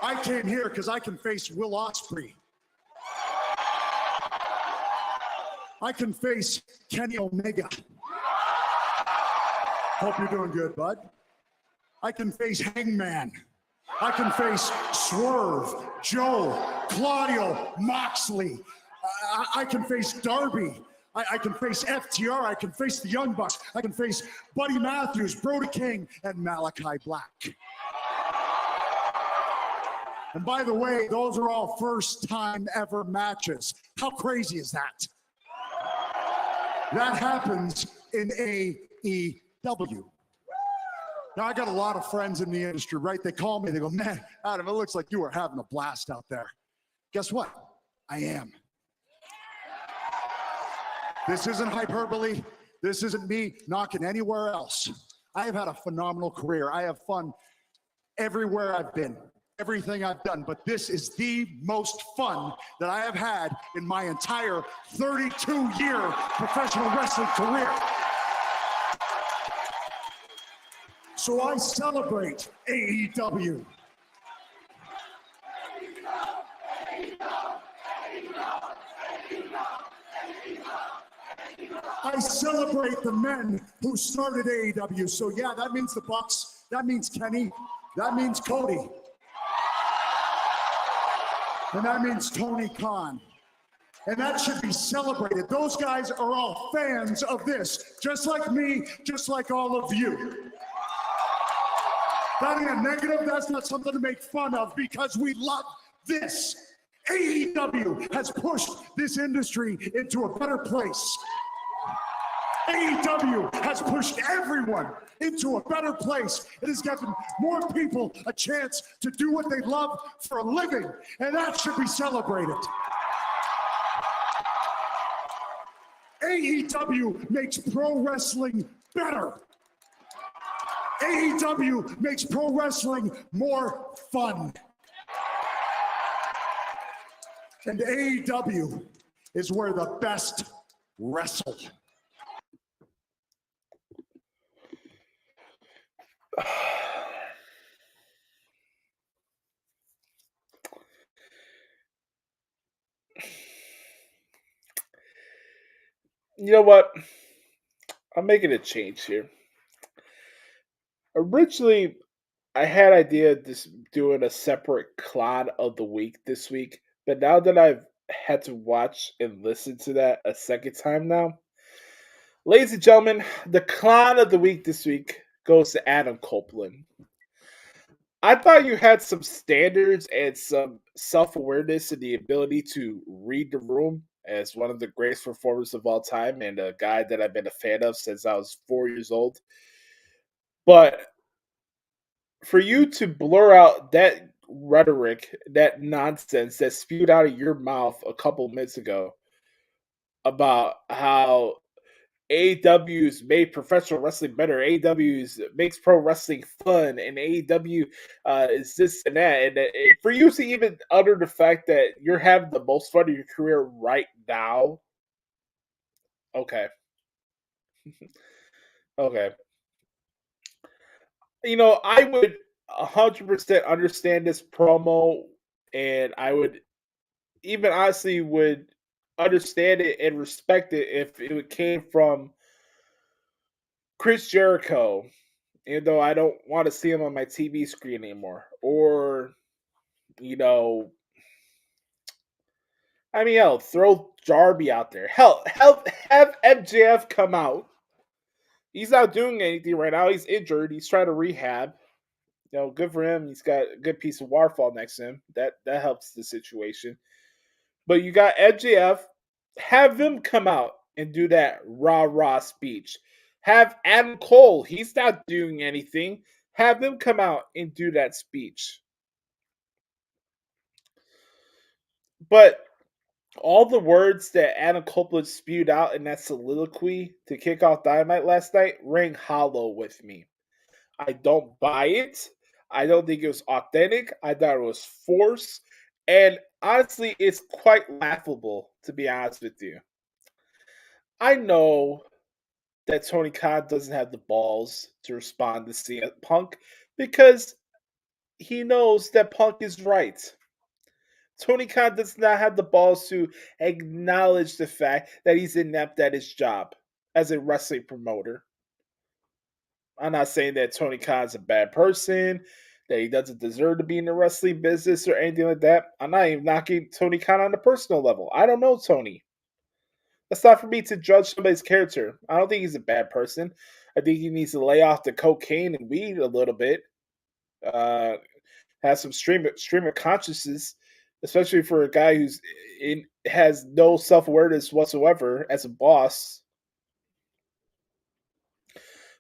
I came here because I can face Will Ospreay. I can face Kenny Omega. Hope you're doing good, bud. I can face Hangman. I can face Swerve, Joe, Claudio, Moxley. I can face Darby. I can face FTR. I can face the Young Bucks. I can face Buddy Matthews, Brody King, and Malachi Black. And by the way, those are all first time ever matches. How crazy is that? That happens in AEW. Now, I got a lot of friends in the industry, right? They call me, they go, man, Adam, it looks like you are having a blast out there. Guess what? I am. This isn't hyperbole. This isn't me knocking anywhere else. I have had a phenomenal career. I have fun everywhere I've been, everything I've done, but this is the most fun that I have had in my entire 32-year professional wrestling career. So I celebrate AEW. I celebrate the men who started AEW. So yeah, that means the Bucks. That means Kenny. That means Cody. And that means Tony Khan. And that should be celebrated. Those guys are all fans of this, just like me, just like all of you. That ain't a negative. That's not something to make fun of because we love this. AEW has pushed this industry into a better place. AEW has pushed everyone into a better place. It has given more people a chance to do what they love for a living, and that should be celebrated. AEW makes pro wrestling better. AEW makes pro wrestling more fun. And AEW is where the best wrestle. You know what? I'm making a change here. Originally, I had idea of this doing a separate Clod of the Week this week, but now that I've had to watch and listen to that a second time now, ladies and gentlemen, the Clod of the Week this week goes to Adam Copeland. I thought you had some standards and some self-awareness and the ability to read the room as one of the greatest performers of all time and a guy that I've been a fan of since I was 4 years old. But for you to blur out that rhetoric, that nonsense that spewed out of your mouth a couple minutes ago about how AEW's made professional wrestling better, AEW's makes pro wrestling fun, and AEW is this and that. And for you to even utter the fact that you're having the most fun of your career right now, okay. Okay. I would 100% understand this promo, and I would even honestly would understand it and respect it if it came from Chris Jericho, even though I don't want to see him on my TV screen anymore. Or, you know, hell, throw Darby out there. Hell, have MJF come out. He's not doing anything right now. He's injured. He's trying to rehab. Good for him. He's got a good piece of waterfall next to him. That helps the situation. But you got MJF. Have him come out and do that rah-rah speech. Have Adam Cole. He's not doing anything. Have him come out and do that speech. But all the words that Adam Copeland spewed out in that soliloquy to kick off Dynamite last night ring hollow with me. I don't buy it. I don't think it was authentic. I thought it was forced. And honestly, it's quite laughable, to be honest with you. I know that Tony Khan doesn't have the balls to respond to CM Punk because he knows that Punk is right. Tony Khan does not have the balls to acknowledge the fact that he's inept at his job as a wrestling promoter. I'm not saying that Tony Khan's a bad person, that he doesn't deserve to be in the wrestling business or anything like that. I'm not even knocking Tony Khan on a personal level. I don't know Tony. That's not for me to judge somebody's character. I don't think he's a bad person. I think he needs to lay off the cocaine and weed a little bit. Have some stream of consciousness, especially for a guy who's has no self-awareness whatsoever as a boss.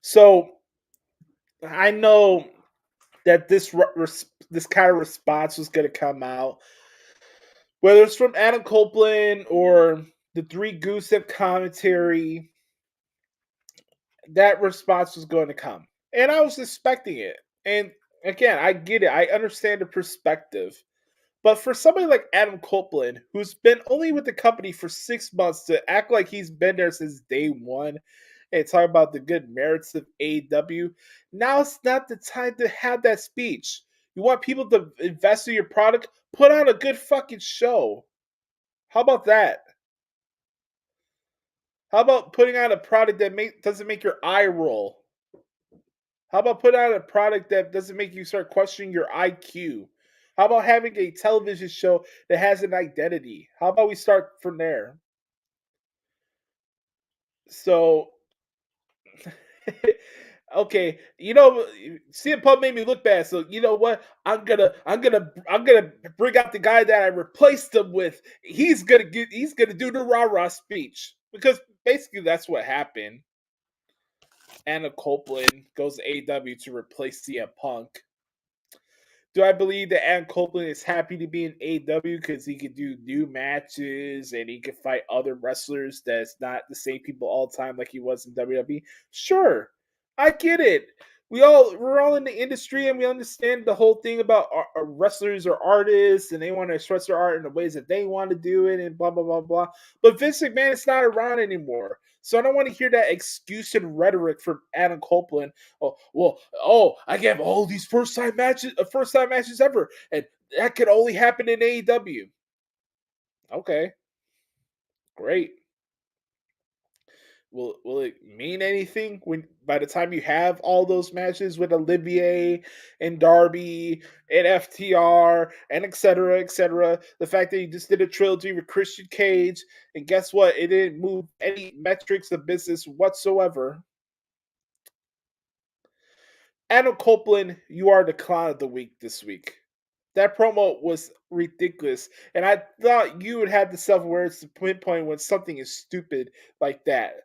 So I know that this kind of response was going to come out, whether it's from Adam Copeland or the Three Goosehead commentary. That response was going to come, and I was expecting it. And again, I get it. I understand the perspective. But for somebody like Adam Copeland, who's been only with the company for 6 months, to act like he's been there since day one and talk about the good merits of AEW, now it's not the time to have that speech. You want people to invest in your product? Put on a good fucking show. How about that? How about putting on a product that doesn't make your eye roll? How about putting on a product that doesn't make you start questioning your IQ? How about having a television show that has an identity? How about we start from there? So, okay, CM Punk made me look bad. So you know what? I'm gonna bring out the guy that I replaced him with. He's gonna do the rah-rah speech, because basically that's what happened. Anna Copeland goes to AEW to replace CM Punk. Do I believe that Adam Copeland is happy to be in AEW because he could do new matches and he could fight other wrestlers that's not the same people all the time like he was in WWE? Sure. I get it. We're all in the industry and we understand the whole thing about wrestlers or artists and they want to express their art in the ways that they want to do it and blah, blah, blah, blah. But Vince McMahon is not around anymore. So I don't want to hear that excuse and rhetoric from Adam Copeland. I have all these first time matches ever, and that could only happen in AEW. Okay, great. Will it mean anything when by the time you have all those matches with Olivier and Darby and FTR and et cetera, the fact that you just did a trilogy with Christian Cage, and guess what? It didn't move any metrics of business whatsoever. Adam Copeland, you are the clown of the week this week. That promo was ridiculous, and I thought you would have the self-awareness to pinpoint when something is stupid like that.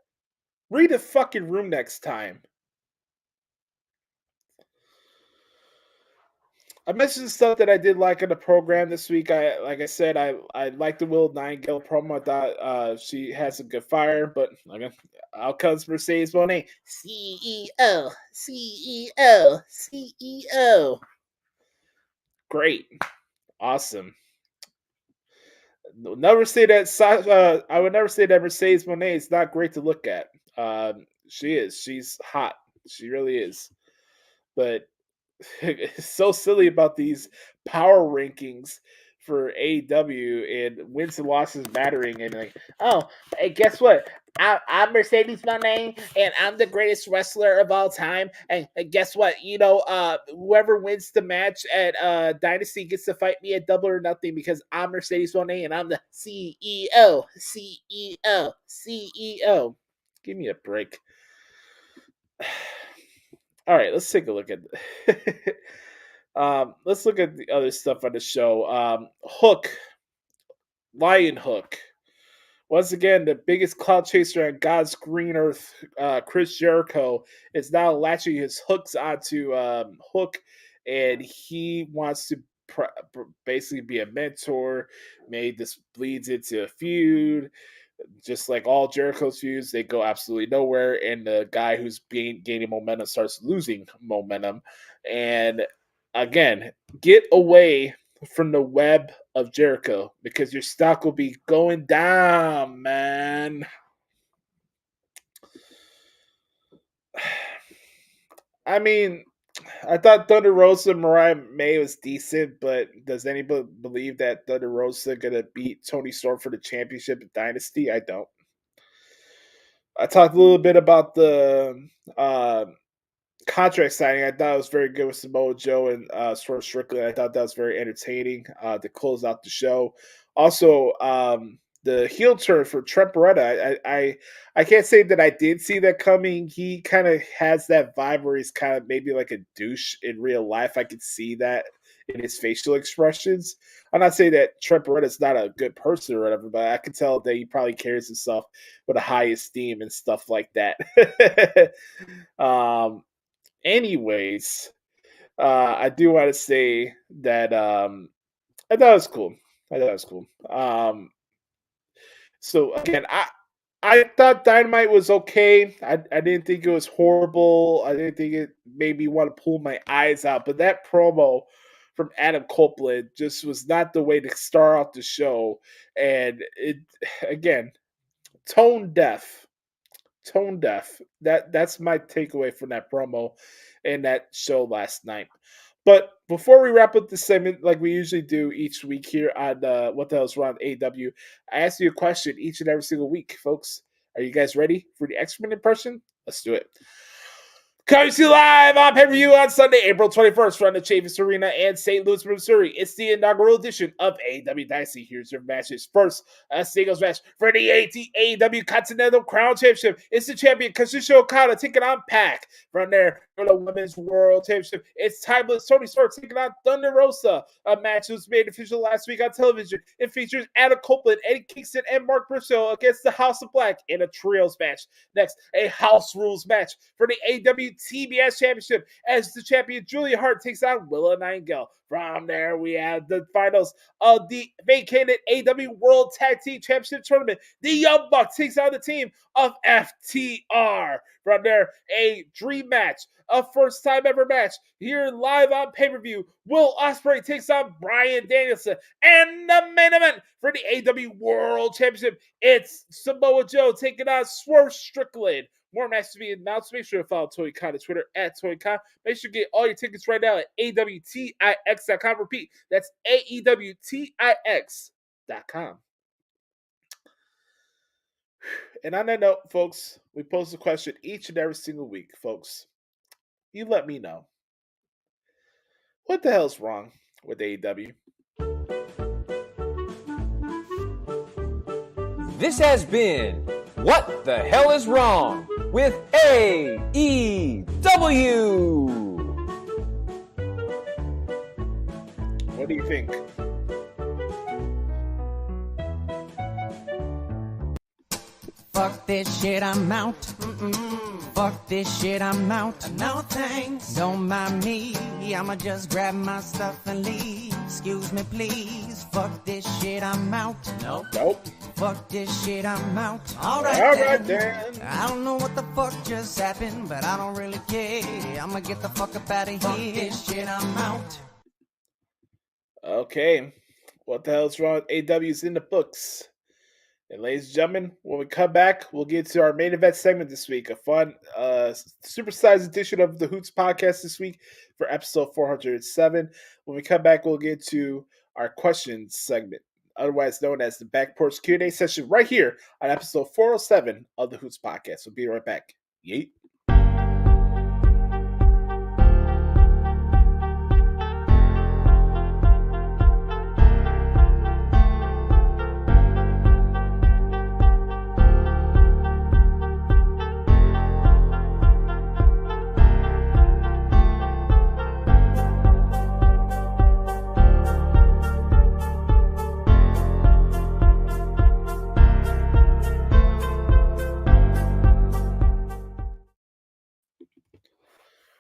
Read the fucking room next time. I mentioned stuff that I did like in the program this week. Like I said, I liked the Will Nightingale promo. I thought she has some good fire, but out comes Mercedes Moné, CEO, CEO, CEO. Great, awesome. Never say that. I would never say that Mercedes Moné is not great to look at. She is. She's hot. She really is. But it's so silly about these power rankings for AEW and wins and losses mattering, and like, oh, hey, guess what? I'm Mercedes Moné, and I'm the greatest wrestler of all time. And guess what? Whoever wins the match at Dynasty gets to fight me at Double or Nothing because I'm Mercedes Moné and I'm the CEO, CEO, CEO. Give me a break. All right, let's take a look at let's look at the other stuff on the show. Hook, Lion Hook. Once again, the biggest cloud chaser on God's green earth, Chris Jericho, is now latching his hooks onto Hook, and he wants to basically be a mentor. Maybe this bleeds into a feud. Just like all Jericho's feuds, they go absolutely nowhere, and the guy who's gaining momentum starts losing momentum. And again, get away from the web of Jericho because your stock will be going down, man. I mean, I thought Thunder Rosa and Mariah May was decent, but does anybody believe that Thunder Rosa gonna beat Toni Storm for the championship at Dynasty? I don't. I talked a little bit about the contract signing. I thought it was very good with Samoa Joe and Swerve Strickland. I thought that was very entertaining to close out the show. Also, the heel turn for Trent Beretta. I can't say that I did see that coming. He kind of has that vibe where he's kind of maybe like a douche in real life. I could see that in his facial expressions. I'm not saying that Trent Beretta's not a good person or whatever, but I can tell that he probably carries himself with a high esteem and stuff like that. Anyways, I do want to say that I thought it was cool. So again, I thought Dynamite was okay. I didn't think it was horrible. I didn't think it made me want to pull my eyes out. But that promo from Adam Copeland just was not the way to start out the show. And it again, tone deaf. That's my takeaway from that promo and that show last night. But before we wrap up this segment, like we usually do each week here on What the Hell's Wrong AEW, I ask you a question each and every single week, folks. Are you guys ready for the Excrement impression? Let's do it. Coming to you live on pay-per-view on Sunday, April 21st from the Chavis Arena in St. Louis, Missouri. It's the inaugural edition of AEW Dynasty. Here's your matches. First, a singles match for the AEW Continental Crown Championship. It's the champion, Kazuchika Okada, taking on Pac. From there, for the Women's World Championship, it's timeless Toni Storm taking on Thunder Rosa. A match was made official last week on television. It features Adam Copeland, Eddie Kingston, and Mark Briscoe against the House of Black in a trios match. Next, a House Rules match for the AEW TBS Championship as the champion Julia Hart takes on Willow Nightingale. From there, we have the finals of the vacated AEW World Tag Team Championship Tournament. The Young Bucks takes on the team of FTR. From there, a dream match, a first-time ever match here live on pay-per-view. Will Ospreay takes on Bryan Danielson. And the main event for the AEW World Championship, it's Samoa Joe taking on Swerve Strickland. More matches to be announced. Make sure to follow Tony Khan on Twitter at Tony Khan. Make sure to get all your tickets right now at AWTIX.com. Repeat, that's AEWTIX.com. And on that note, folks, we pose a question each and every single week, folks. You let me know. What the hell's wrong with AEW? This has been What the Hell is Wrong with AEW. What do you think? Fuck this shit, I'm out. Fuck this shit, I'm out. No thanks. Don't mind me. I'ma just grab my stuff and leave. Excuse me, please. Fuck this shit, I'm out. Nope. Fuck this shit, I'm out. Alright then. I don't know what the fuck just happened, but I don't really care. I'ma get the fuck up out of here. Fuck this shit, I'm out. Okay. What the hell's wrong with AW's in the books? And ladies and gentlemen, when we come back, we'll get to our main event segment this week. A fun, supersized edition of the Hoots Podcast this week for episode 407. When we come back, we'll get to our questions segment, otherwise known as the Back Porch Q&A session, right here on episode 407 of the Hoots Podcast. We'll be right back. Yeet.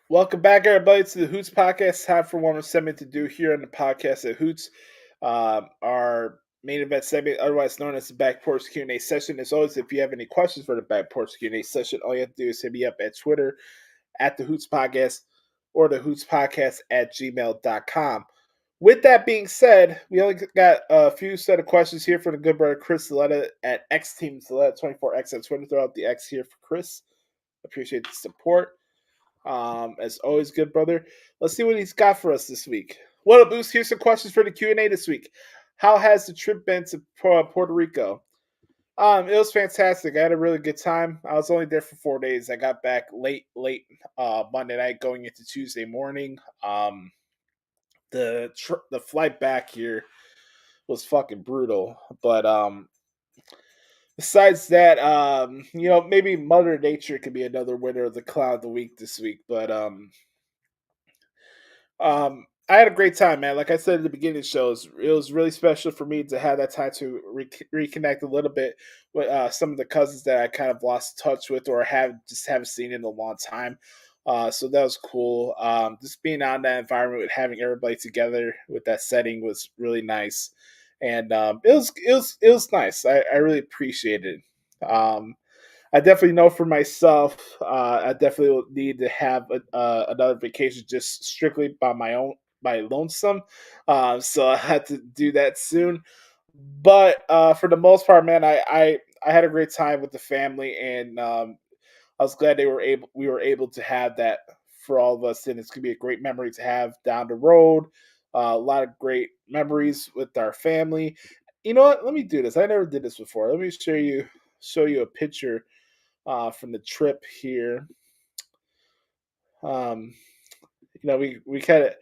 Welcome back, everybody, to the Hoots Podcast. Time for one more segment to do here on the podcast at Hoots. Our main event segment, otherwise known as the Back Porch Q&A session. As always, if you have any questions for the Back Porch Q&A session, all you have to do is hit me up at Twitter at the Hoots Podcast or the Hoots Podcast at gmail.com. With that being said, we only got a few set of questions here for the good brother Chris Zaletta at X Team Zaletta 24X on Twitter. Throw out the X here for Chris. Appreciate the support. As always, good brother. Let's see what he's got for us this week. What up, Boost? Here's some questions for the Q&A this week. How has the trip been to Puerto Rico? It was fantastic. I had a really good time. I was only there for 4 days. I got back late Monday night, going into Tuesday morning. The flight back here was fucking brutal, but besides that, maybe Mother Nature could be another winner of the Clown of the Week this week. But I had a great time, man. Like I said at the beginning of the show, it was really special for me to have that time to reconnect a little bit with some of the cousins that I kind of lost touch with or haven't seen in a long time. So that was cool. Just being out in that environment with having everybody together with that setting was really nice. And it was nice. I really appreciated it. I definitely know for myself, I definitely will need to have another vacation just strictly by lonesome. So I had to do that soon. But for the most part, man, I had a great time with the family, and I was glad we were able to have that for all of us, and it's gonna be a great memory to have down the road. A lot of great memories with our family. You know what? Let me do this. I never did this before. Let me show you a picture from the trip here. We kind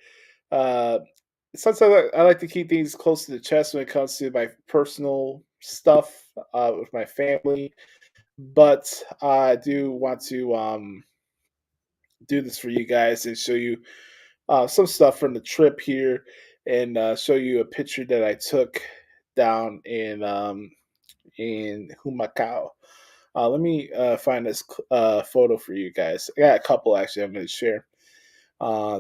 of sometimes I like to keep things close to the chest when it comes to my personal stuff with my family, but I do want to do this for you guys and show you some stuff from the trip here, and show you a picture that I took down in Humacao. Let me find this photo for you guys. I got a couple actually I'm going to share.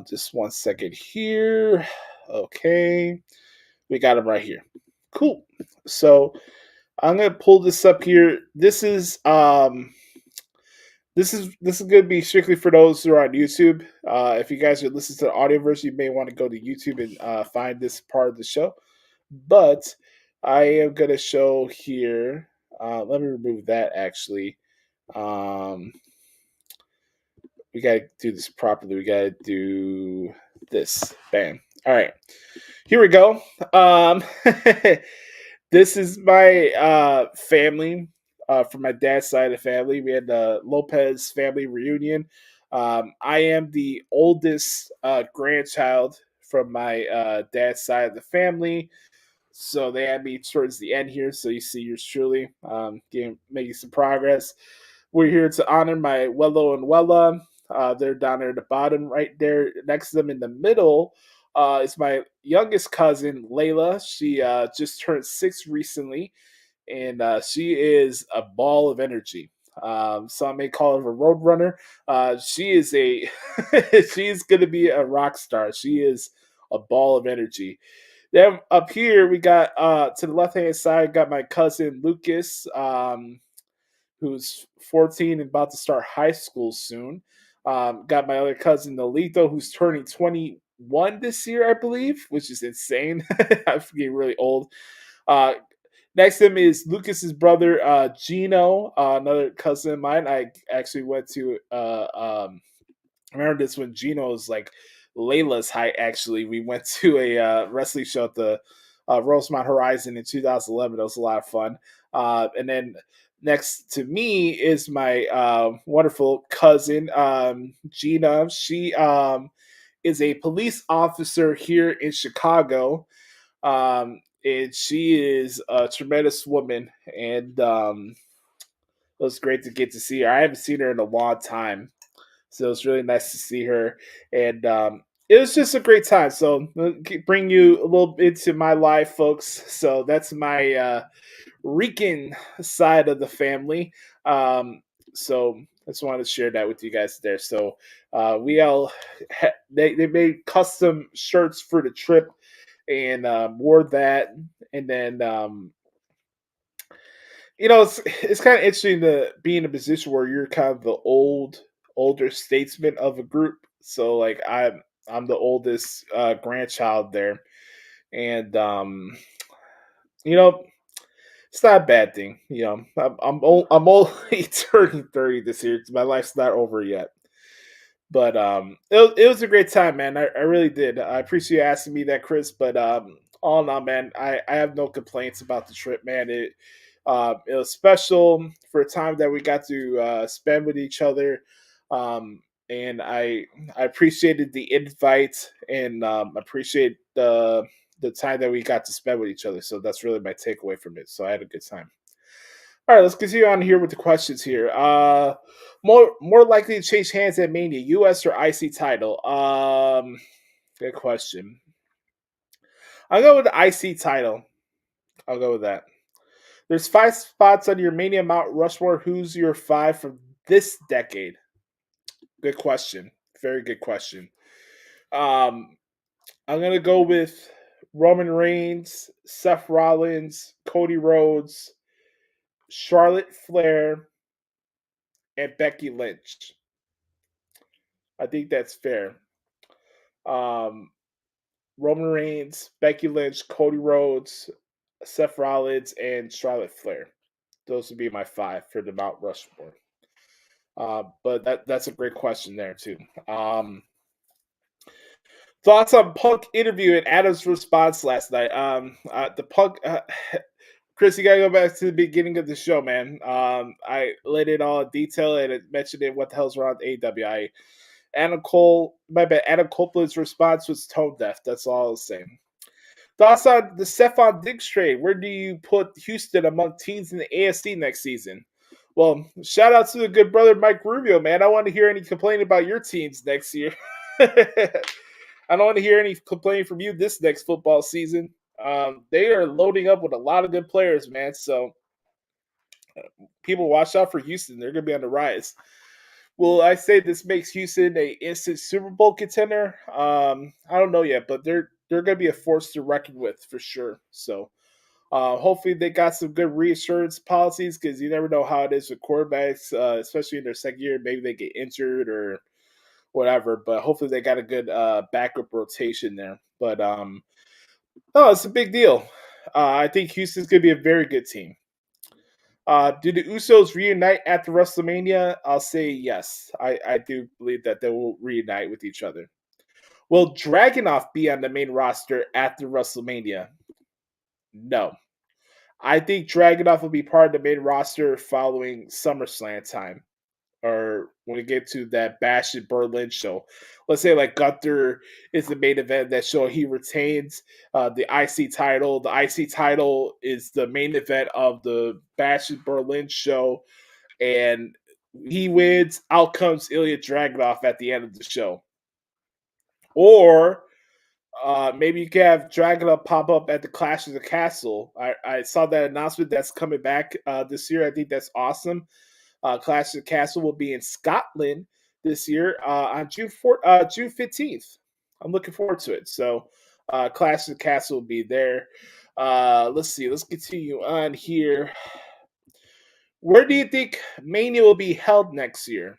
Just 1 second here. Okay, we got them right here. Cool. So I'm going to pull this up here. This is going to be strictly for those who are on YouTube. If you guys are listening to the audio version, you may want to go to YouTube and find this part of the show. But I am going to show here. Let me remove that, actually. We got to do this properly. We got to do this. Bam. All right. Here we go. This is my family. From my dad's side of the family. We had the Lopez family reunion. I am the oldest grandchild from my dad's side of the family. So they had me towards the end here. So you see yours truly making some progress. We're here to honor my Wello and Wella. They're down there at the bottom right there. Next to them in the middle is my youngest cousin, Layla. She just turned 6 recently. and she is a ball of energy. Some may call her a road runner. She is a she's going to be a rock star. She is a ball of energy. Then up here we got to the left hand side, got my cousin Lucas, who's 14 and about to start high school soon. Got my other cousin Nolito, who's turning 21 this year, I believe, which is insane. I'm getting really old. Next to him is Lucas's brother, Gino, another cousin of mine. I actually went to I remember this when Gino was like Layla's height. Actually, we went to a wrestling show at the Rosemont Horizon in 2011. It was a lot of fun. And then next to me is my wonderful cousin, Gina. She is a police officer here in Chicago. And she is a tremendous woman. And it was great to get to see her. I haven't seen her in a long time. So it was really nice to see her. And it was just a great time. So I'll bring you a little bit into my life, folks. So that's my Rican side of the family. So I just wanted to share that with you guys there. So we all they made custom shirts for the trip and wore that. And then it's kind of interesting to be in a position where you're kind of the older statesman of a group. So like I'm the oldest grandchild there, and it's not a bad thing. I'm only turning 30 this year. My life's not over yet. But it was a great time, man. I really did. I appreciate you asking me that, Chris. But all in all, man, I have no complaints about the trip, man. It was special for a time that we got to spend with each other. And I appreciated the invite and appreciate the time that we got to spend with each other. So that's really my takeaway from it. So I had a good time. All right, let's continue on here with the questions here. More likely to change hands at Mania, U.S. or IC title? Good question. I'll go with the IC title. I'll go with that. There's 5 spots on your Mania Mount Rushmore. Who's your 5 from this decade? Good question. Very good question. I'm gonna go with Roman Reigns, Seth Rollins, Cody Rhodes, Charlotte Flair, and Becky Lynch. I think that's fair. Roman Reigns, Becky Lynch, Cody Rhodes, Seth Rollins, and Charlotte Flair. Those would be my 5 for the Mount Rushmore. But that's a great question there too. Thoughts on Punk interview and Adam's response last night. The Punk, Chris, you gotta go back to the beginning of the show, man. I laid it all in detail and it mentioned it. What the hell's wrong with AWI? Adam Copeland's response was tone deaf. That's all I was saying. Thoughts on the Stephon Diggs trade? Where do you put Houston among teams in the AFC next season? Well, shout out to the good brother Mike Rubio, man. I want to hear any complaining about your teams next year. I don't want to hear any complaining from you this next football season. They are loading up with a lot of good players, man. So people watch out for Houston. They're going to be on the rise. Will I say this makes Houston an instant Super Bowl contender? I don't know yet, but they're going to be a force to reckon with for sure. So hopefully they got some good reassurance policies because you never know how it is with quarterbacks, especially in their second year. Maybe they get injured or whatever, but hopefully they got a good backup rotation there. But no, it's a big deal. I think Houston's going to be a very good team. Do the Usos reunite at the WrestleMania? I'll say yes. I do believe that they will reunite with each other. Will Dragunov be on the main roster at the WrestleMania? No. I think Dragunov will be part of the main roster following SummerSlam time. Or when we get to that Bash in Berlin show. Let's say like Gunther is the main event of that show. He retains the IC title. The IC title is the main event of the Bash in Berlin show. And he wins. Out comes Ilya Dragunov at the end of the show. Or Maybe you can have Dracula pop up at the Clash of the Castle. I saw that announcement that's coming back this year. I think that's awesome. Clash of the Castle will be in Scotland this year on June 15th. I'm looking forward to it. So Clash of the Castle will be there. Let's see. Let's continue on here. Where do you think Mania will be held next year?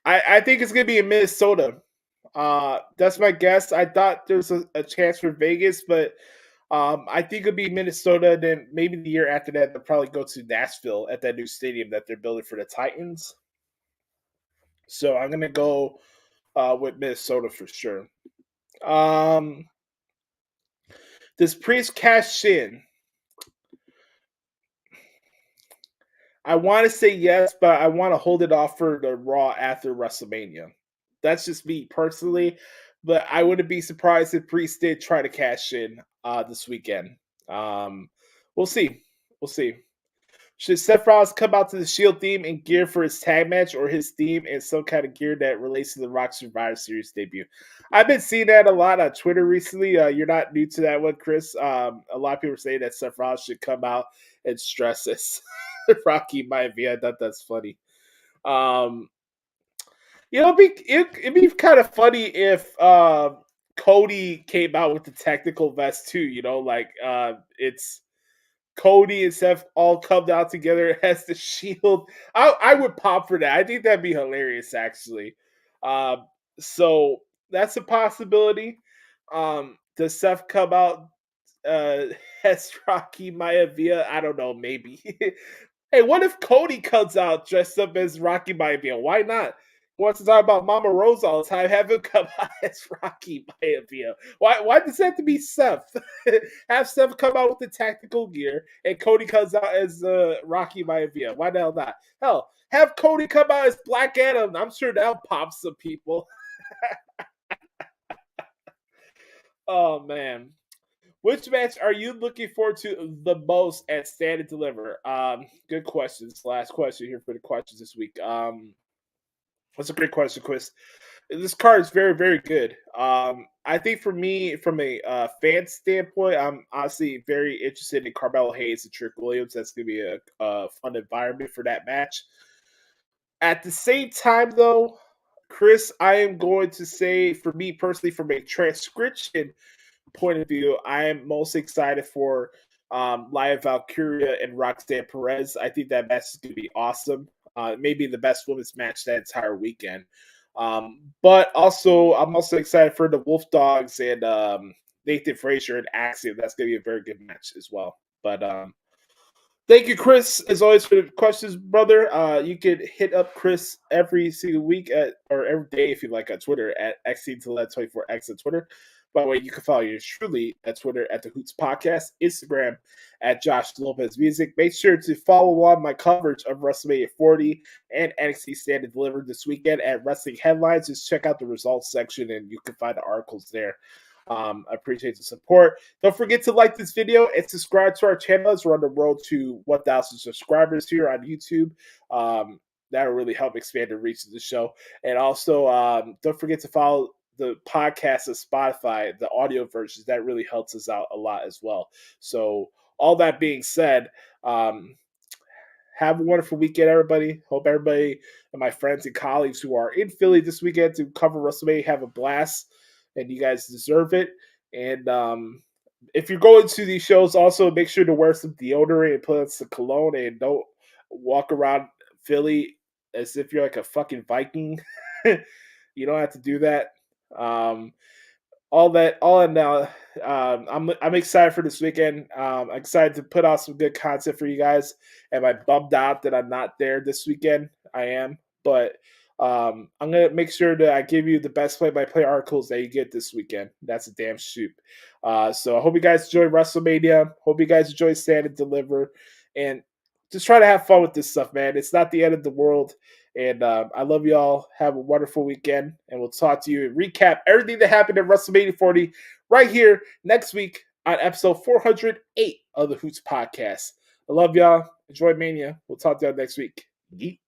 I think it's going to be in Minnesota. That's my guess. I thought there was a chance for Vegas, but I think it'll be Minnesota. Then maybe the year after that, they'll probably go to Nashville at that new stadium that they're building for the Titans. So I'm going to go with Minnesota for sure. Does Priest cash in? I want to say yes, but I want to hold it off for the Raw after WrestleMania. That's just me personally, but I wouldn't be surprised if Priest did try to cash in this weekend. We'll see. We'll see. Should Seth Rollins come out to the Shield theme and gear for his tag match, or his theme and some kind of gear that relates to the Rock Survivor Series debut? I've been seeing that a lot on Twitter recently. You're not new to that one, Chris. A lot of people say that Seth Rollins should come out and stress this. Rocky Maivia. I thought that's funny. It'd be kind of funny if Cody came out with the technical vest too. It's Cody and Seth all come out together as the Shield. I would pop for that. I think that'd be hilarious, actually. So that's a possibility. Does Seth come out as Rocky Maivia? I don't know. Maybe. Hey, what if Cody comes out dressed up as Rocky Maivia? Why not? He wants to talk about Mama Rose all the time. Have him come out as Rocky Maivia. Why does it have to be Seth? Have Seth come out with the tactical gear, and Cody comes out as Rocky Maivia. Why the hell not? Hell, have Cody come out as Black Adam. I'm sure that'll pop some people. Oh, man. Which match are you looking forward to the most at Stand and Deliver? Good questions. Last question here for the questions this week. That's a great question, Chris. This card is very, very good. I think for me, from a fan standpoint, I'm honestly very interested in Carmelo Hayes and Trick Williams. That's going to be a fun environment for that match. At the same time, though, Chris, I am going to say, for me personally, from a transcription point of view, I am most excited for Lia Valkyria and Roxanne Perez. I think that match is going to be awesome. Maybe the best women's match that entire weekend. But also, I'm also excited for the Wolf Dogs and Nathan Frazier and Axiom. That's going to be a very good match as well. But thank you, Chris, as always, for the questions, brother. You can hit up Chris every single week or every day if you like on Twitter at XT24X on Twitter. By the way, you can follow yours truly at Twitter at the Hoots Podcast, Instagram at Joshie Lopez Music. Make sure to follow along my coverage of WrestleMania 40 and NXT Stand and Deliver this weekend at Wrestling Headlines. Just check out the results section and you can find the articles there. I appreciate the support. Don't forget to like this video and subscribe to our channel as we're on the road to 1,000 subscribers here on YouTube. That'll really help expand the reach of the show. And also, don't forget to follow the podcast of Spotify, the audio versions. That really helps us out a lot as well. So all that being said, have a wonderful weekend, everybody. Hope everybody and my friends and colleagues who are in Philly this weekend to cover WrestleMania have a blast, and you guys deserve it. And if you're going to these shows, also make sure to wear some deodorant and put on some cologne, and don't walk around Philly as if you're like a fucking Viking. You don't have to do that. I'm excited for this weekend. I'm excited to put out some good content for you guys. Am I bummed out that I'm not there this weekend? I am, but I'm gonna make sure that I give you the best play-by-play articles that you get this weekend. That's a damn shoot. So I hope you guys enjoy WrestleMania. Hope you guys enjoy Stand and Deliver, and just try to have fun with this stuff, man. It's not the end of the world. And I love y'all. Have a wonderful weekend. And we'll talk to you and recap everything that happened at WrestleMania 40 right here next week on episode 408 of the Hoots Podcast. I love y'all. Enjoy Mania. We'll talk to y'all next week. Yeet.